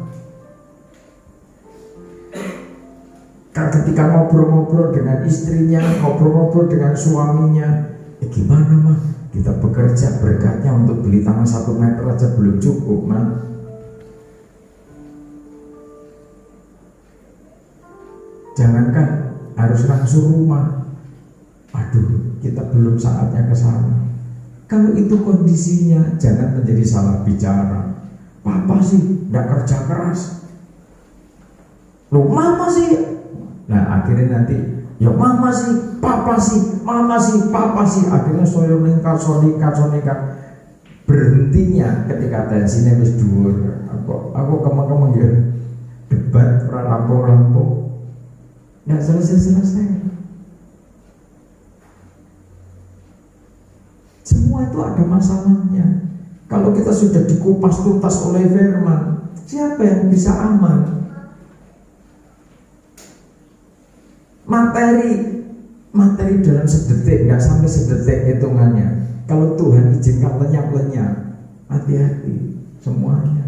Ketika ngobrol-ngobrol dengan istrinya, ngobrol-ngobrol dengan suaminya, gimana mah kita bekerja berkatnya untuk beli tanah 1 meter aja belum cukup mah. Jangankan harus langsung rumah, aduh kita belum saatnya ke sana. Kalau itu kondisinya, jangan menjadi salah bicara. Papa sih tidak kerja keras, loh mama sih. Nah akhirnya nanti, ya mama sih, papa sih, mama sih, papa sih. Akhirnya soyo ningkat. Berhentinya ketika tensinya wis dhuwur. Aku kemang-kemang ya debat rampung-rampung, nggak selesai. Semua itu ada masalahnya. Kalau kita sudah dikupas tuntas oleh firman, siapa yang bisa aman? Materi dalam sedetik, nggak sampai sedetik hitungannya. Kalau Tuhan izinkan lenyap-lenyap, hati-hati semuanya.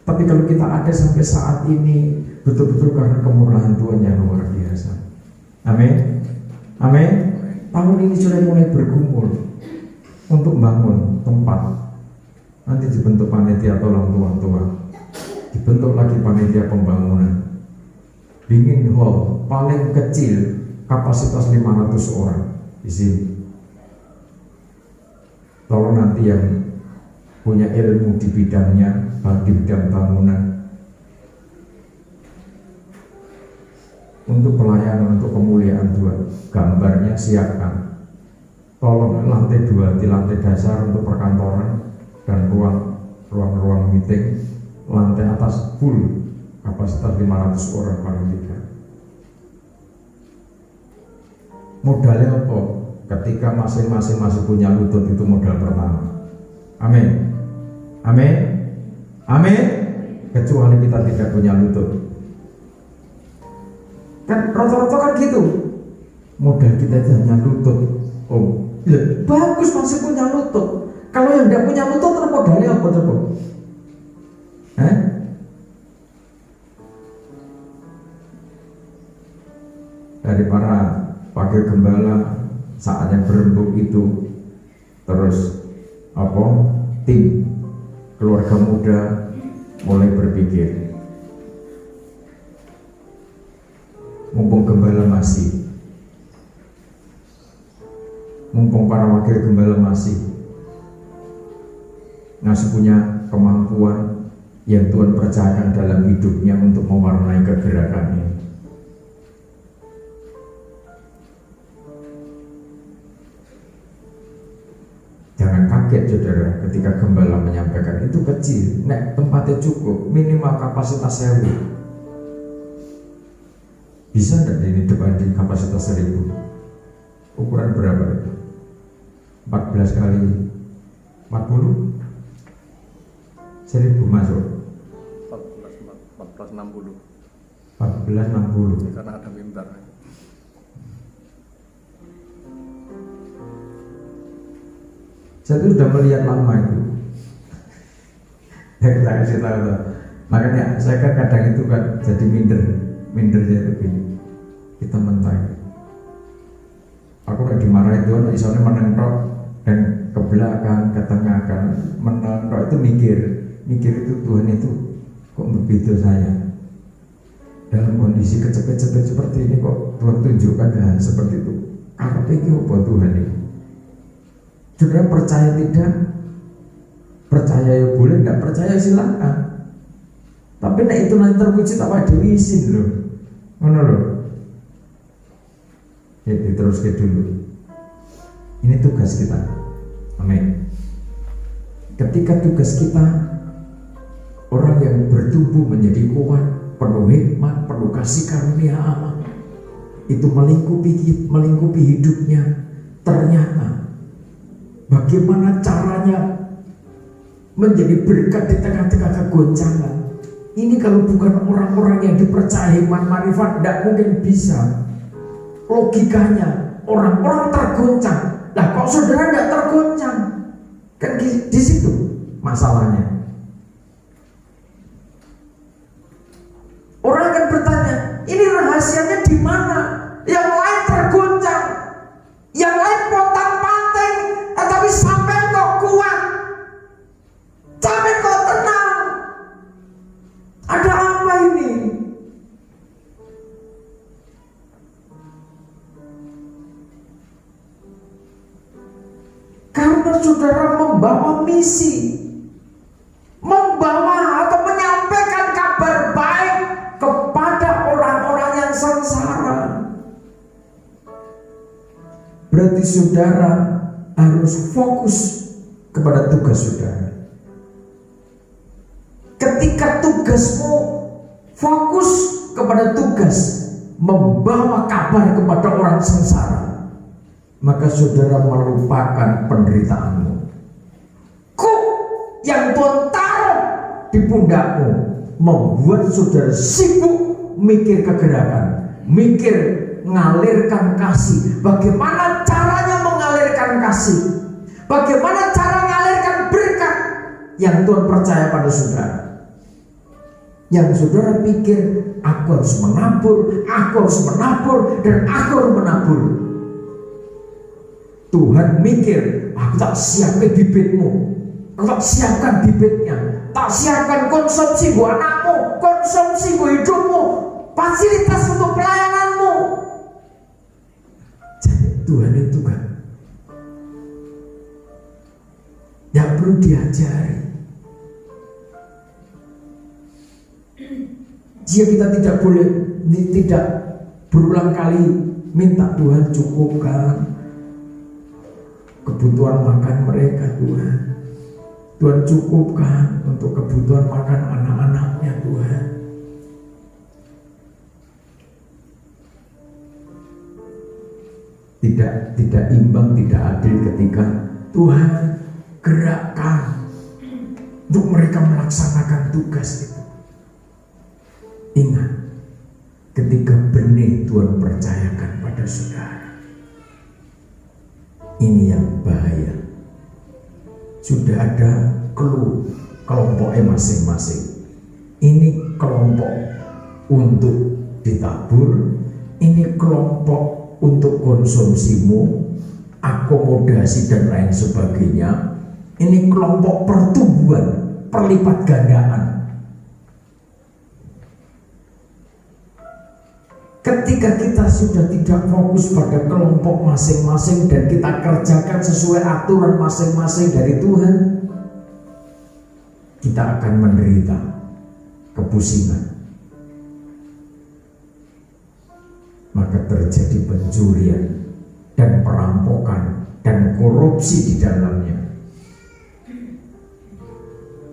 Tapi kalau kita ada sampai saat ini, betul-betul karena kemurahan Tuhan yang luar biasa. Amin. Amin. Tahun ini sudah mulai berkumpul untuk bangun tempat. Nanti dibentuk panitia tolong tua-tua, dibentuk lagi panitia pembangunan. Dingin hall paling kecil kapasitas 500 orang di sini. Tolong nanti yang punya ilmu di bidangnya, di bidang bangunan, untuk pelayanan, untuk kemuliaan Tuhan, gambarnya siapkan. Tolong lantai 2 di lantai dasar untuk perkantoran dan ruang meeting. Lantai atas full kapasitas 500 orang paling tidak. Modalnya apa? Ketika masing-masing masih punya lutut, itu modal pertama. Amin. Amin. Amin. Kecuali kita tidak punya lutut. Kan rata-rata kan gitu. Modal kita itu hanya lutut. Oh, bagus masih punya lutut. Kalau yang tidak punya lutut, terus modalnya apa coba? Dari para wakil gembala saatnya berembuk itu, terus tim keluarga muda mulai berpikir, mumpung gembala mumpung para wakil gembala masih punya kemampuan yang Tuhan percayakan dalam hidupnya untuk mewarnai kegerakan ini. Jangan kaget saudara ketika gembala menyampaikan itu kecil, tempatnya cukup, minimal kapasitas 1000. Bisa enggak ini depan di kapasitas 1000? Ukuran berapa itu? 14 kali 40? 1000 masuk? 1460. 1460. Karena ada mimbar. Saya tuh sudah melihat lama itu. Ya kita kasih tahu tuh. Makanya saya kan kadang itu kan jadi minder jadi begini. Kita mentai. Aku udah dimarahin Tuhan, misalnya menentok dan ke belakang, ke tengah kan, menentok itu mikir itu Tuhan itu begitu saya dalam kondisi kecepet-cepet seperti ini kok Tuhan tunjukkan hal seperti itu. Apa itu apa Tuhan ini? Saudara percaya tidak? Percaya ya boleh, tidak percaya silakan. Tapi nek itu nanti terwujud apa diwisin loh, mana loh? Ya diteruskan dulu. Ini tugas kita. Amin. Ketika tugas kita, orang yang bertumbuh menjadi kuat, penuh hikmat, penuh kasih karunia Allah, itu melingkupi hidupnya. Ternyata bagaimana caranya menjadi berkat di tengah-tengah kegoncangan. Ini kalau bukan orang-orang yang dipercaya iman marifat, tidak mungkin bisa. Logikanya orang-orang tergoncang. Lah kok saudara tidak tergoncang? Kan di situ masalahnya. Orang akan bertanya, ini rahasianya di mana? Yang lain tergoncang, yang lain pontang-panting, tapi sampai kok kuat, sampai kok tenang. Ada apa ini? Karena saudara membawa misi, membawa atau menyampaikan kabar baik kepada orang-orang yang sengsara. Berarti saudara harus fokus kepada tugas saudara. Ketika tugasmu fokus kepada tugas membawa kabar kepada orang sengsara, maka saudara melupakan penderitaanmu. Kuk yang Tuhan taruh di pundakmu membuat saudara sibuk mikir kegerakan, mikir mengalirkan kasih. Bagaimana caranya mengalirkan kasih? Bagaimana cara mengalirkan berkat yang Tuhan percaya pada saudara? Yang saudara pikir, aku harus menabur, dan aku harus menabur. Tuhan mikir, aku tak siapkan bibitmu, aku tak siapkan bibitnya, tak siapkan konsumsi buat anakmu, konsumsi buat hidupmu, fasilitas untuk pelayananmu. Jadi Tuhan itu kan tidak perlu diajari. Jika kita tidak berulang kali minta Tuhan cukupkan kebutuhan makan mereka, Tuhan cukupkan untuk kebutuhan makan anak-anaknya, Tuhan. Tidak imbang, tidak adil ketika Tuhan gerakkan untuk mereka melaksanakan tugas itu. Ingat, ketika benih Tuhan percayakan pada saudara, ini yang bahaya. Sudah ada kelompoknya masing-masing. Ini kelompok untuk ditabur, ini kelompok untuk konsumsimu, akomodasi dan lain sebagainya. Ini kelompok pertumbuhan, perlipat gandaan. Ketika kita sudah tidak fokus pada kelompok masing-masing dan kita kerjakan sesuai aturan masing-masing dari Tuhan, kita akan menderita kepusingan. Maka terjadi pencurian dan perampokan dan korupsi di dalamnya.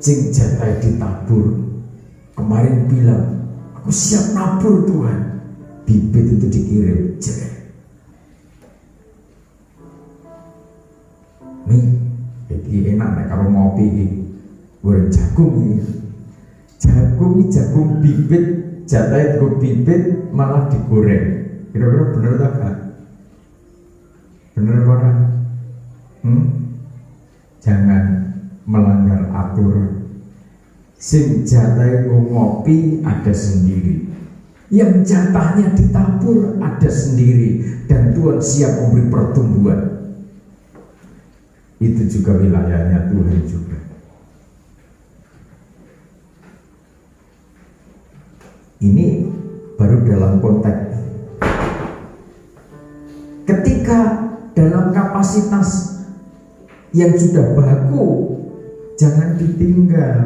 Sing jatai ditabur, kemarin bilang, aku siap nabur Tuhan. Bibit itu dikirim, jelek. Nih, jadi enak nih kalau ngopi ini, goreng jagung ini. Jagung bibit, jatah itu bibit malah digoreng. Kira-kira bener tak kan? Bener orang? Jangan melanggar aturan. Sing jatah ngopi ada sendiri. Yang jatahnya ditabur ada sendiri, dan Tuhan siap memberi pertumbuhan. Itu juga wilayahnya Tuhan juga. Ini baru dalam konteks. Ketika dalam kapasitas yang sudah baku, jangan ditinggal.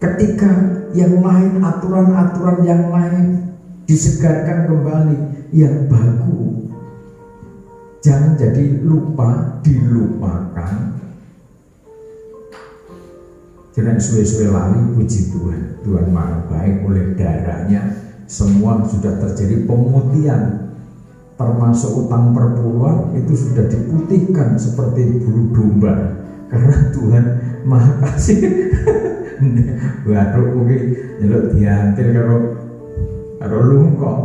Ketika yang lain, aturan-aturan yang lain disegarkan kembali, yang baku jangan jadi lupa, dilupakan. Jangan suwe-suwe lali, puji Tuhan. Tuhan Maha Baik, oleh darahnya semua sudah terjadi pemutihan, termasuk utang perpuluhan itu sudah diputihkan seperti bulu domba, karena Tuhan Maha Kasih. Waduh, mungkin nyeluk diantil karo lungkok.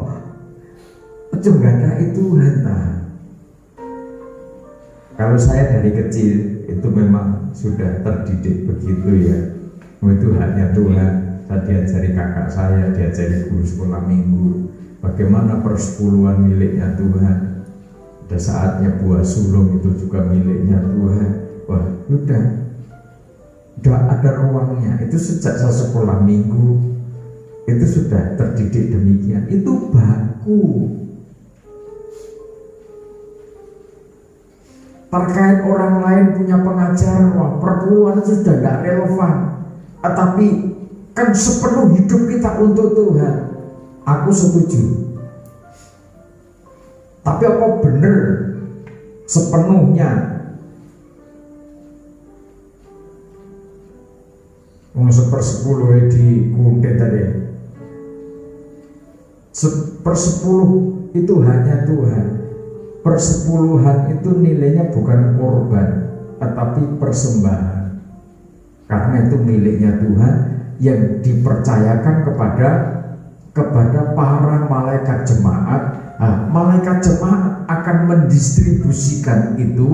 Ojo gak itu hanta. Kalau saya dari kecil itu memang sudah terdidik begitu ya. Itu haknya Tuhan. Saya diajari kakak saya, diajari guru sekolah minggu, bagaimana persepuluhan miliknya Tuhan. Ada saatnya buah sulung itu juga miliknya Tuhan. Wah, udah ada ruangnya. Itu sejak saya sekolah minggu itu sudah terdidik demikian. Itu baku. Terkait orang lain punya pengajaran, wah perpuluhan itu sudah tidak relevan. Tetapi kan sepenuh hidup kita untuk Tuhan. Aku setuju. Tapi apa benar sepenuhnya? Sepersepuluh di kuntet tadi. Sepersepuluh itu hanya Tuhan. Persepuluhan itu nilainya bukan korban, tetapi persembahan. Karena itu miliknya Tuhan yang dipercayakan kepada para malaikat jemaat. Nah, malaikat jemaat akan mendistribusikan itu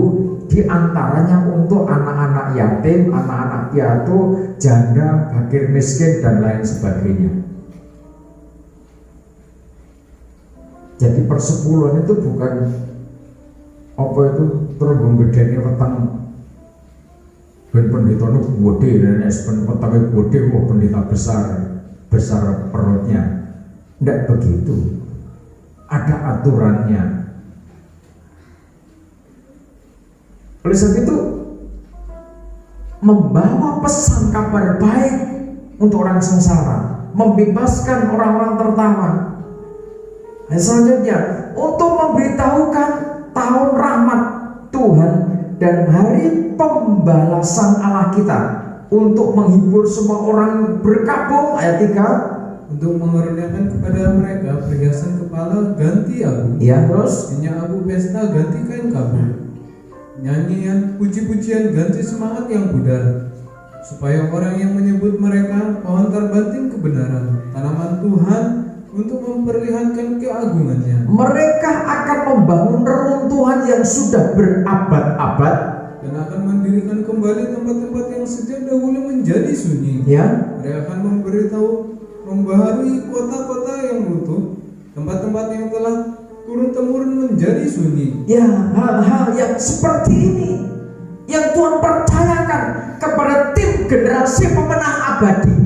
diantaranya untuk anak-anak yatim, anak-anak piatu, janda, fakir miskin dan lain sebagainya. Jadi persepuluhan itu bukan apa itu terus gedene weteng ben pendeta nu gede dan ben wetenge gede wah pendeta besar perutnya. Tidak begitu. Ada aturannya. Oleh sebab itu membawa pesan kabar baik untuk orang sengsara, membebaskan orang-orang tertawa. Selanjutnya untuk memberitahukan tahun rahmat Tuhan dan hari pembalasan Allah kita, untuk menghibur semua orang berkabung. Ayat 3, untuk mengerjakan kepada mereka perhiasan kepala ganti abu, ya terus minyak abu pesta ganti kain kabut, nyanyian puji-pujian ganti semangat yang pudar, supaya orang yang menyebut mereka pohon terbanting kebenaran, tanaman Tuhan untuk memperlihatkan keagungannya. Mereka akan membangun reruntuhan yang sudah berabad-abad dan akan mendirikan kembali tempat-tempat yang sejak dahulu menjadi sunyi. Ya, Mereka akan membaharui kota-kota yang runtuh, tempat-tempat yang telah turun-temurun menjadi sunyi. ya, hal-hal yang seperti ini yang Tuhan percayakan kepada tim generasi pemenang abadi.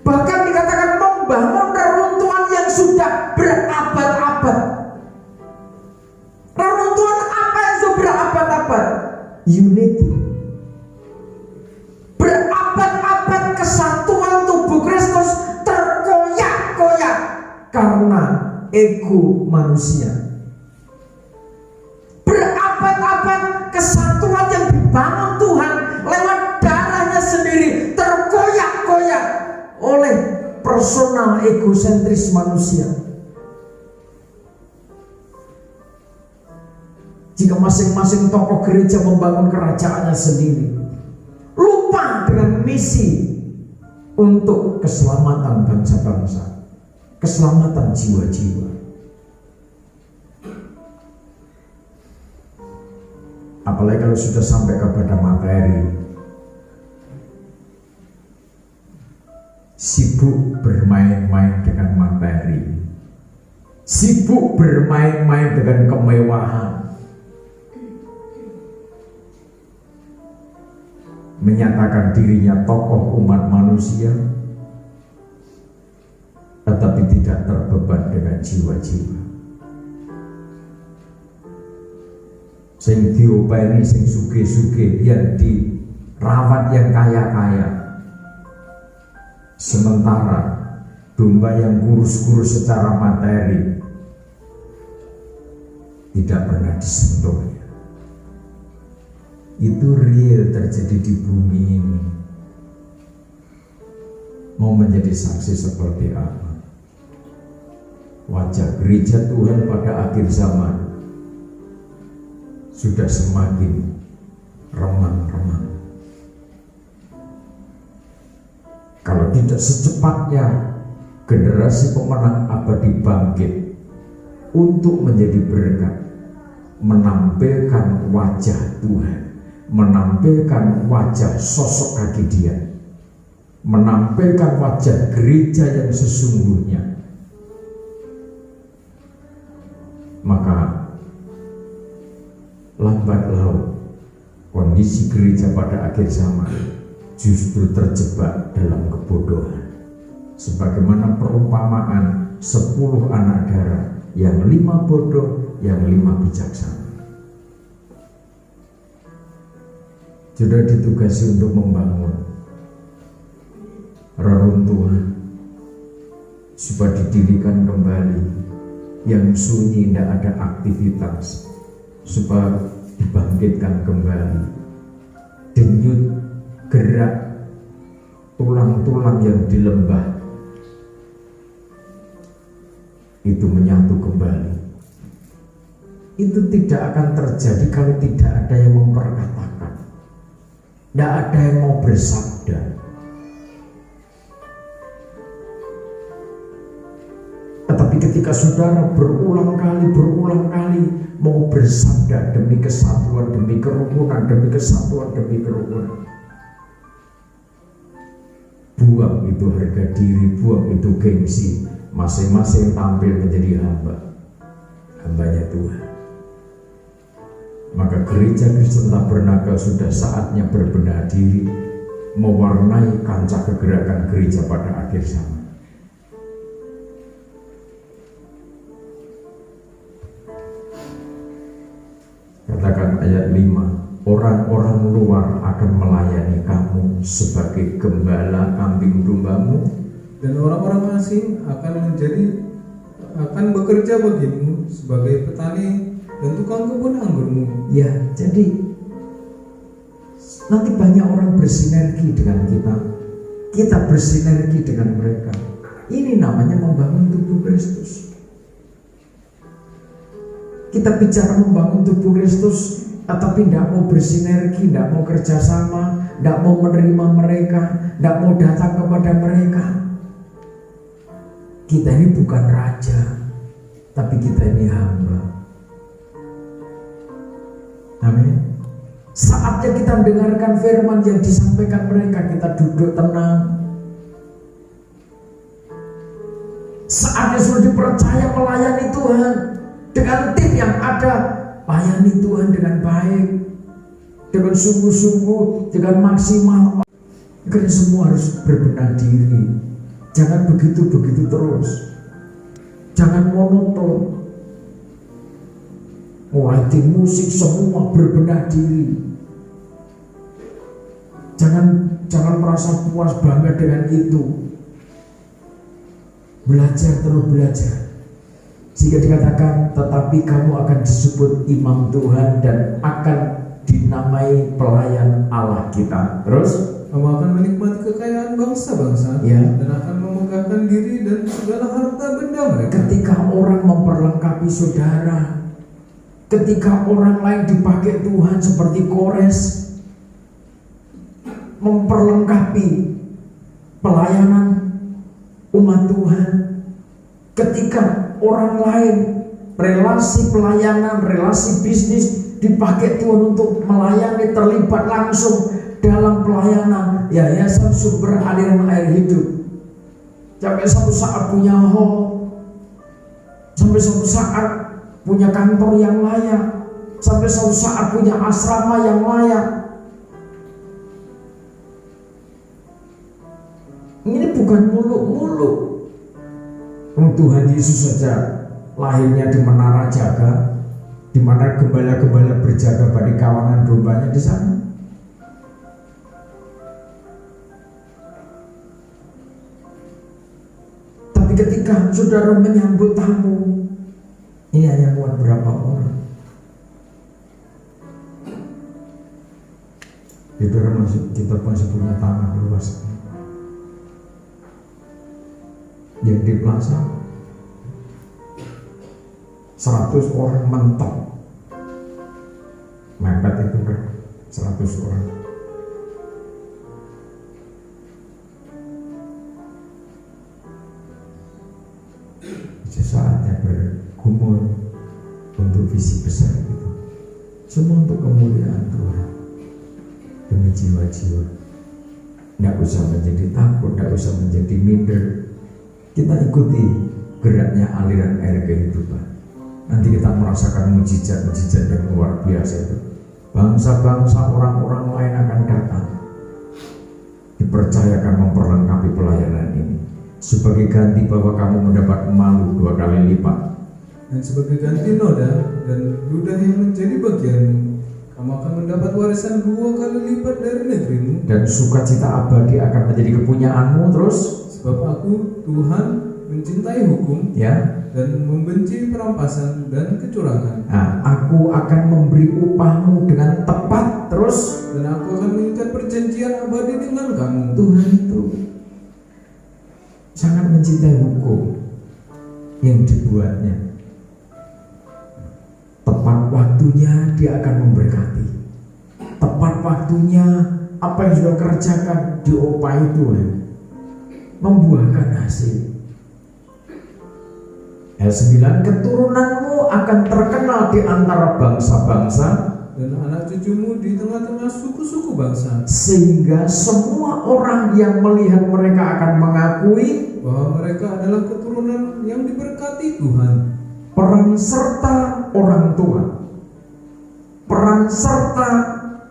Bahkan dikatakan membangun reruntuhan yang sudah berabad-abad. Reruntuhan apa yang sudah berabad-abad? Unity. Berabad-abad kesatuan tubuh Kristus terkoyak-koyak karena ego manusia. Berabad-abad kesatuan yang dibangun Tuhan lewat darahnya sendiri terkoyak-koyak oleh personal egosentris manusia. Jika masing-masing tokoh gereja membangun kerajaannya sendiri, lupa dengan misi untuk keselamatan bangsa-bangsa, keselamatan jiwa-jiwa. Apalagi kalau sudah sampai kepada materi, sibuk bermain-main dengan materi, sibuk bermain-main dengan kemewahan, menyatakan dirinya tokoh umat manusia, tetapi tidak terbeban dengan jiwa-jiwa. Sing diopeni sing sugih-sugih yang dirawat yang kaya-kaya, sementara domba yang kurus-kurus secara materi tidak pernah disentuh. Itu real terjadi di bumi ini. Mau menjadi saksi seperti apa? Wajah gereja Tuhan pada akhir zaman sudah semakin remang-remang. Kalau tidak secepatnya generasi pemenang abadi bangkit untuk menjadi berkat, menampilkan wajah Tuhan, menampilkan wajah sosok kaki Dia, menampilkan wajah gereja yang sesungguhnya, maka lambat laun kondisi gereja pada akhir zaman justru terjebak dalam kebodohan. Sebagaimana perumpamaan 10 anak darah, yang 5 bodoh, yang 5 bijaksana. Sudah ditugasi untuk membangun reruntuhan supaya didirikan kembali yang sunyi, tidak ada aktivitas, supaya dibangkitkan kembali denyut gerak tulang-tulang yang di lembah itu menyatu kembali. Itu tidak akan terjadi kalau tidak ada yang memperkatakan, tidak ada yang mau bersabda. Tetapi ketika saudara berulang kali mau bersabda demi kesatuan, demi kerukunan, demi kesatuan, demi kerukunan, buang itu harga diri, buang itu gengsi, masing-masing tampil menjadi hambanya Tuhan. Maka gereja Kristen Tabernakel sudah saatnya berbenah diri, mewarnai kancah kegerakan gereja pada akhir zaman. Katakan ayat 5, orang-orang luar akan melayani kamu sebagai gembala kambing dombamu, dan orang-orang asing akan bekerja bagimu sebagai petani dan tukang kebun anggurmu. Ya, jadi nanti banyak orang bersinergi dengan kita, kita bersinergi dengan mereka. Ini namanya membangun tubuh Kristus. Kita bicara membangun tubuh Kristus, tetapi tidak mau bersinergi, tidak mau kerjasama, tidak mau menerima mereka, tidak mau datang kepada mereka. Kita ini bukan raja, tapi kita ini hamba. Amin. Saatnya kita mendengarkan firman yang disampaikan mereka, kita duduk tenang. Saatnya sudah dipercaya melayani Tuhan dengan tim yang ada, layani Tuhan dengan baik, dengan sungguh-sungguh, dengan maksimal. Karena semua harus berbenah diri. Jangan begitu-begitu terus. Jangan monoton. Mulai tim musik semua berbenah diri. Jangan merasa puas bangga dengan itu. Belajar terus belajar. Sehingga dikatakan, tetapi kamu akan disebut imam Tuhan dan akan dinamai pelayan Allah kita. Terus, kamu akan menikmati kekayaan bangsa-bangsa, ya, dan akan memegahkan diri dan segala harta benda mereka. Ketika orang memperlengkapi saudara, ketika orang lain dipakai Tuhan seperti Kores, memperlengkapi pelayanan umat Tuhan, ketika orang lain relasi pelayanan, relasi bisnis dipakai Tuhan untuk melayani, terlibat langsung dalam pelayanan yayasan sumber aliran air hidup, sampai suatu saat punya hall, sampai suatu saat punya kantor yang layak, sampai suatu saat punya asrama yang layak. Ini bukan muluk-muluk. Tuhan Yesus saja lahirnya di menara jaga, di mana gembala-gembala berjaga pada kawanan dombanya di sana. Tapi ketika saudara menyambut tamu, ini hanya muat berapa orang? Saudara kita masih punya tanah luas. Yang di plaza 100 orang mentok, mepet itu kan 100 orang. Sesaatnya bergumul untuk visi besar itu, semua untuk kemuliaan Tuhan demi jiwa-jiwa. Tidak usah menjadi takut, tidak usah menjadi minder. Kita ikuti geraknya aliran air kehidupan. Nanti kita merasakan mujizat-mujizat yang luar biasa itu. Bangsa-bangsa, orang-orang lain akan datang, dipercayakan memperlengkapi pelayanan ini. Sebagai ganti bahwa kamu mendapat malu 2 kali lipat, dan sebagai ganti noda dan ludah yang menjadi bagianmu, kamu akan mendapat warisan 2 kali lipat dari negerimu. Dan sukacita abadi akan menjadi kepunyaanmu. Terus, sebab aku Tuhan mencintai hukum, ya, dan membenci perampasan dan kecurangan. Nah, aku akan memberi upahmu dengan tepat. Terus, dan aku akan mengikat perjanjian abadi dengan kamu. Tuhan itu sangat mencintai hukum yang dibuatnya. Tepat waktunya dia akan memberkati. Tepat waktunya apa yang sudah kerjakan diopahi Tuhan, membuahkan hasil. Ayat 9, keturunanmu akan terkenal di antara bangsa-bangsa, dan anak cucumu di tengah-tengah suku-suku bangsa, sehingga semua orang yang melihat mereka akan mengakui bahwa mereka adalah keturunan yang diberkati Tuhan. Peran serta orang tua, peran serta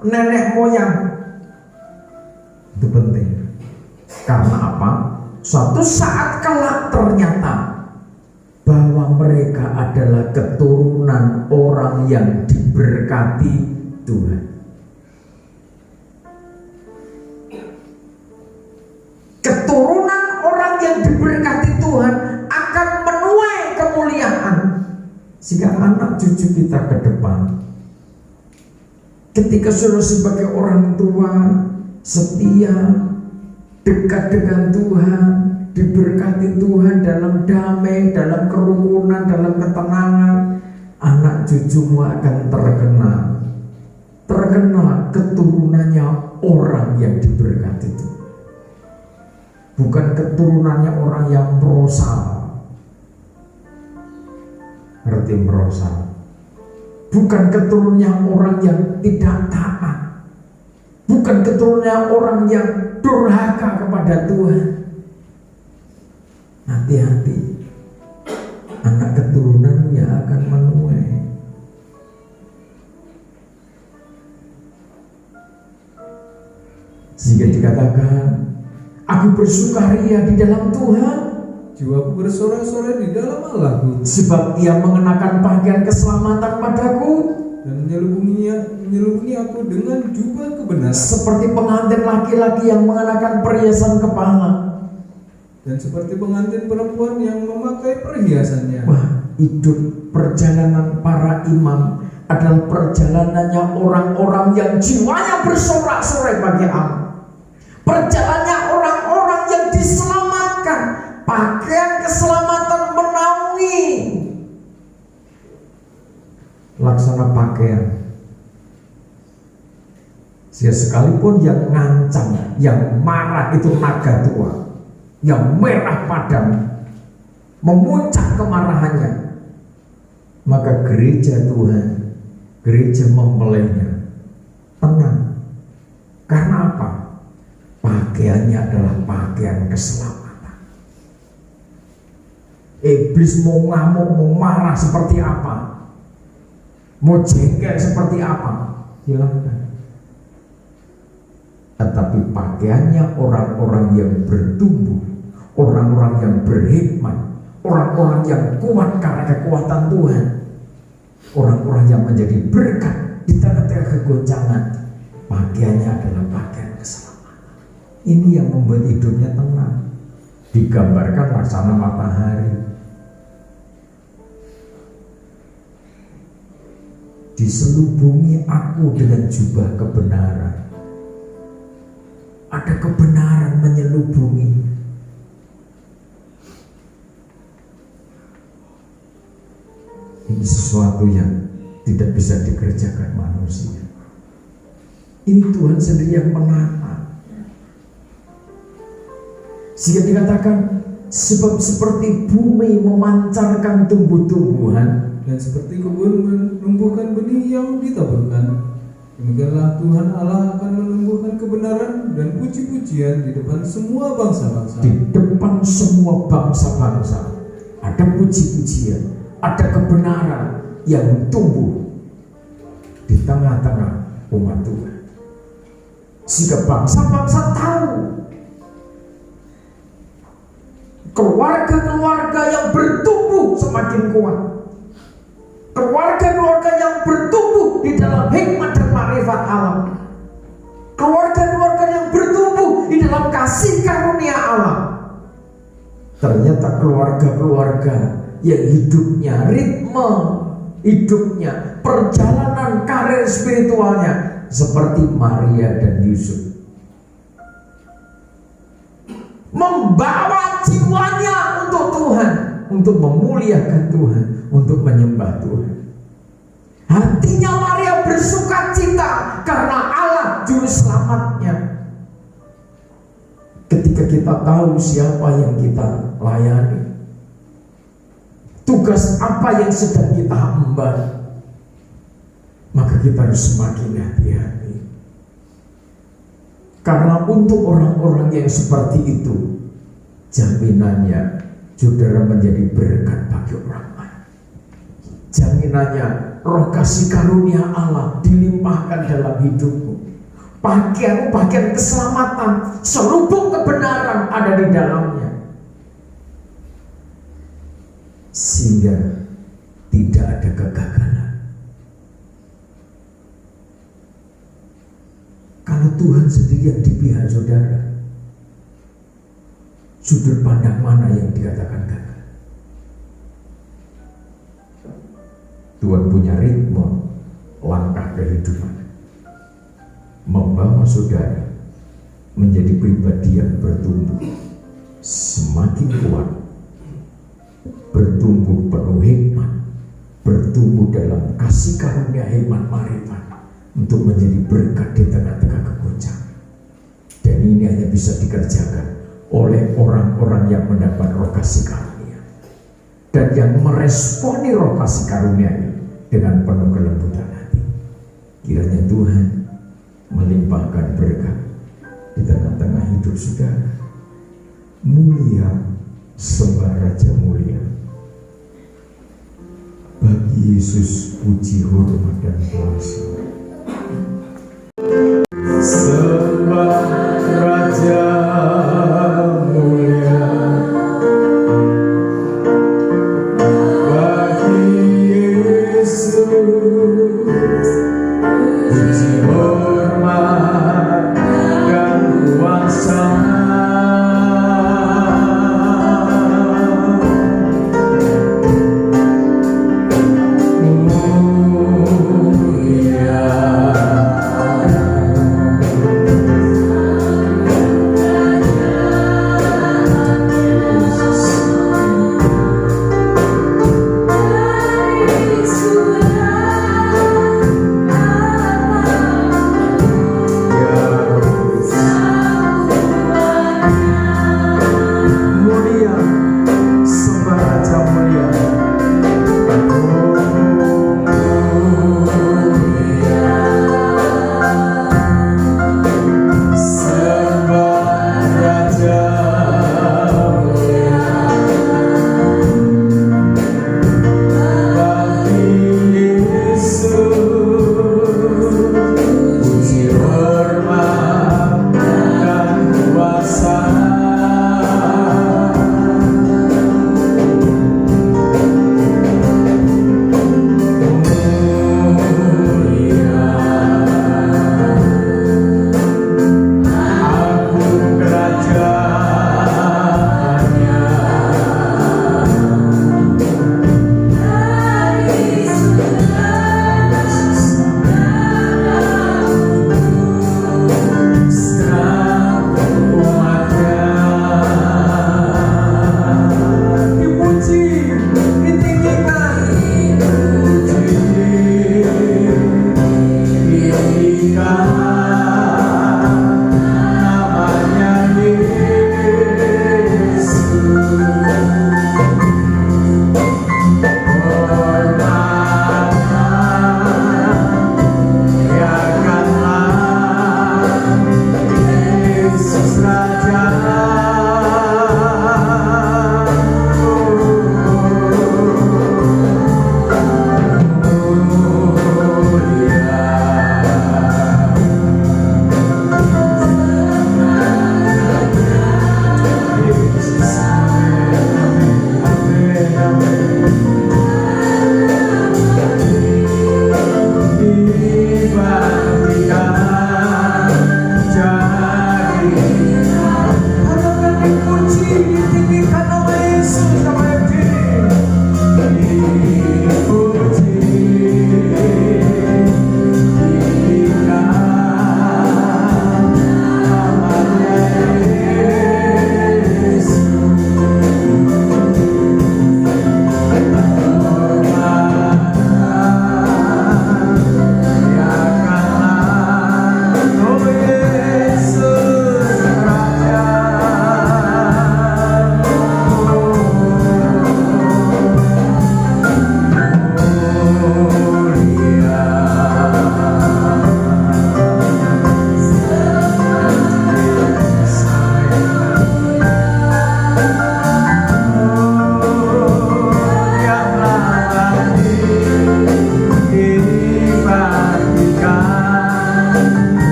nenek moyang itu penting. Karena apa? Suatu saat kelak ternyata bahwa mereka adalah keturunan orang yang diberkati Tuhan. Keturunan orang yang diberkati Tuhan akan menuai kemuliaan, sehingga anak cucu kita ke depan, ketika sudah sebagai orang tua setia, dekat dengan Tuhan, diberkati Tuhan dalam damai, dalam kerukunan, dalam ketenangan, anak cucumu akan terkenal keturunannya orang yang diberkati itu. Bukan keturunannya orang yang merosal. Ngerti merosal? Bukan keturunannya orang yang tidak taat. Bukan keturunannya orang yang durhaka kepada Tuhan. Hati-hati, anak keturunannya akan menuai. Sehingga dikatakan, aku bersukaria di dalam Tuhan, jiwaku bersorak-sorai di dalam Allahku, sebab Ia mengenakan pakaian keselamatan padaku dan menyelubungi aku dengan jubah kebenaran, seperti pengantin laki-laki yang mengenakan perhiasan kepala, dan seperti pengantin perempuan yang memakai perhiasannya. Wah, hidup perjalanan para imam adalah perjalanannya orang-orang yang jiwanya bersorak-sorai bagi Allah. Perjalanannya orang-orang yang diselamatkan, pakaian keselamatan menaungi. Laksana pakaian. Sekalipun yang ngancam, yang marah itu naga tua, yang merah padam, memuncak kemarahannya, maka gereja Tuhan, gereja mempelainya tenang. Karena apa? Pakaiannya adalah pakaian keselamatan. Iblis mau ngamuk, mau marah seperti apa, mau jengkel seperti apa, silahkan. Tetapi pakaiannya orang-orang yang bertumbuh, orang-orang yang berhikmat, orang-orang yang kuat karena kekuatan Tuhan, orang-orang yang menjadi berkat di tengah-tengah kegoncangan, pakaiannya adalah pakaian keselamatan. Ini yang membuat hidupnya tenang. Digambarkan laksana matahari. Diselubungi aku dengan jubah kebenaran. Ada kebenaran menyelubungi. Ini sesuatu yang tidak bisa dikerjakan manusia. Ini Tuhan sendiri yang menata. Sehingga dikatakan, sebab seperti bumi memancarkan tumbuh-tumbuhan, dan seperti kebun menumbuhkan benih yang ditaburkan, demikianlah Tuhan Allah akan menumbuhkan kebenaran dan puji-pujian di depan semua bangsa-bangsa. di depan semua bangsa-bangsa ada puji-pujian, ada kebenaran yang tumbuh di tengah-tengah umat Tuhan. Sehingga bangsa-bangsa tahu keluarga-keluarga yang bertumbuh semakin kuat, keluarga-keluarga yang bertumbuh di dalam hikmat dan makrifat Allah, keluarga-keluarga yang bertumbuh di dalam kasih karunia Allah. Ternyata keluarga-keluarga yang hidupnya, ritme hidupnya, perjalanan karir spiritualnya seperti Maria dan Yusuf, membawa jiwanya untuk Tuhan, untuk memuliakan Tuhan, untuk menyembah Tuhan. Hatinya Maria bersuka cita karena Allah juru selamatnya. Ketika kita tahu siapa yang kita layani, tugas apa yang sedang kita emban, maka kita harus semakin hati-hati. Karena untuk orang-orang yang seperti itu, jaminannya saudara menjadi berkat bagi orang lain. Jaminannya roh kasih karunia Allah dilimpahkan dalam hidupmu. Pakaian keselamatan, selubung kebenaran ada di dalamnya. Sehingga tidak ada kegagalan. Kalau Tuhan sendiri yang di pihak saudara, sudut pandang mana yang dikatakan gagal? Tuhan punya ritme langkah kehidupan, membawa saudara menjadi pribadi yang bertumbuh semakin kuat, bertumbuh penuh hikmat, bertumbuh dalam kasih karunia hikmat marifat untuk menjadi berkat di tengah-tengah kegoncangan. Dan ini hanya bisa dikerjakan oleh orang-orang yang mendapat roh kasih karunia dan yang meresponi roh kasih karunia ini dengan penuh kelembutan hati. Kiranya Tuhan melimpahkan berkat di tengah-tengah hidup saudara. Mulia sembah Raja mulia, bagi Yesus puji, hormat dan kuasa. Sembah Raja mulia, bagi Yesus puji, hormat dan kuasa.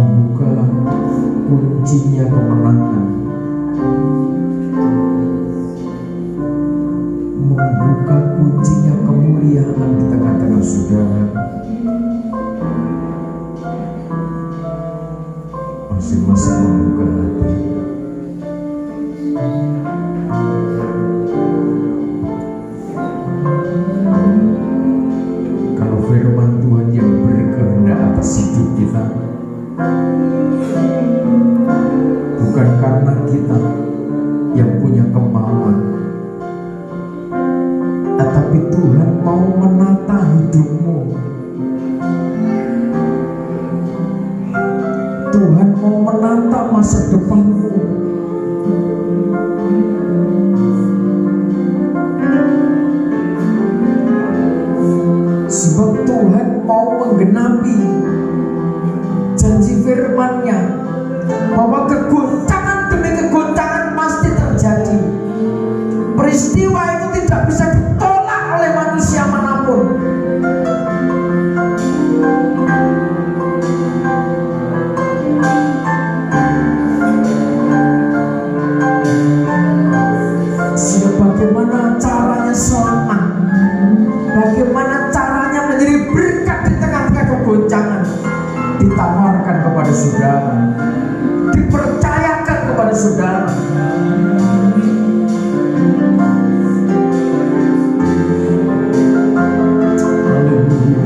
membuka kuncinya kemenangan, membuka kuncinya kemuliaan di tengah-tengah saudara. Masing-masing membuka hati. Kalau firman Tuhan yang berkehendak atas hidup kita, bukan karena kita yang punya kemauan, tetapi Tuhan mau menata hidupmu. Tuhan mau menata masa depanmu. Sebab Tuhan mau menggenapi janji firman-Nya bahwa kegoncangan demi kegoncangan pasti terjadi. Peristiwa itu tidak bisa ditolak oleh manusia manapun. Bagaimana caranya selamat? Bagaimana caranya menjadi berkat di tengah-tengah kegoncangan? Ditawarkan kepada saudara, dipercayakan kepada saudara. Haleluya.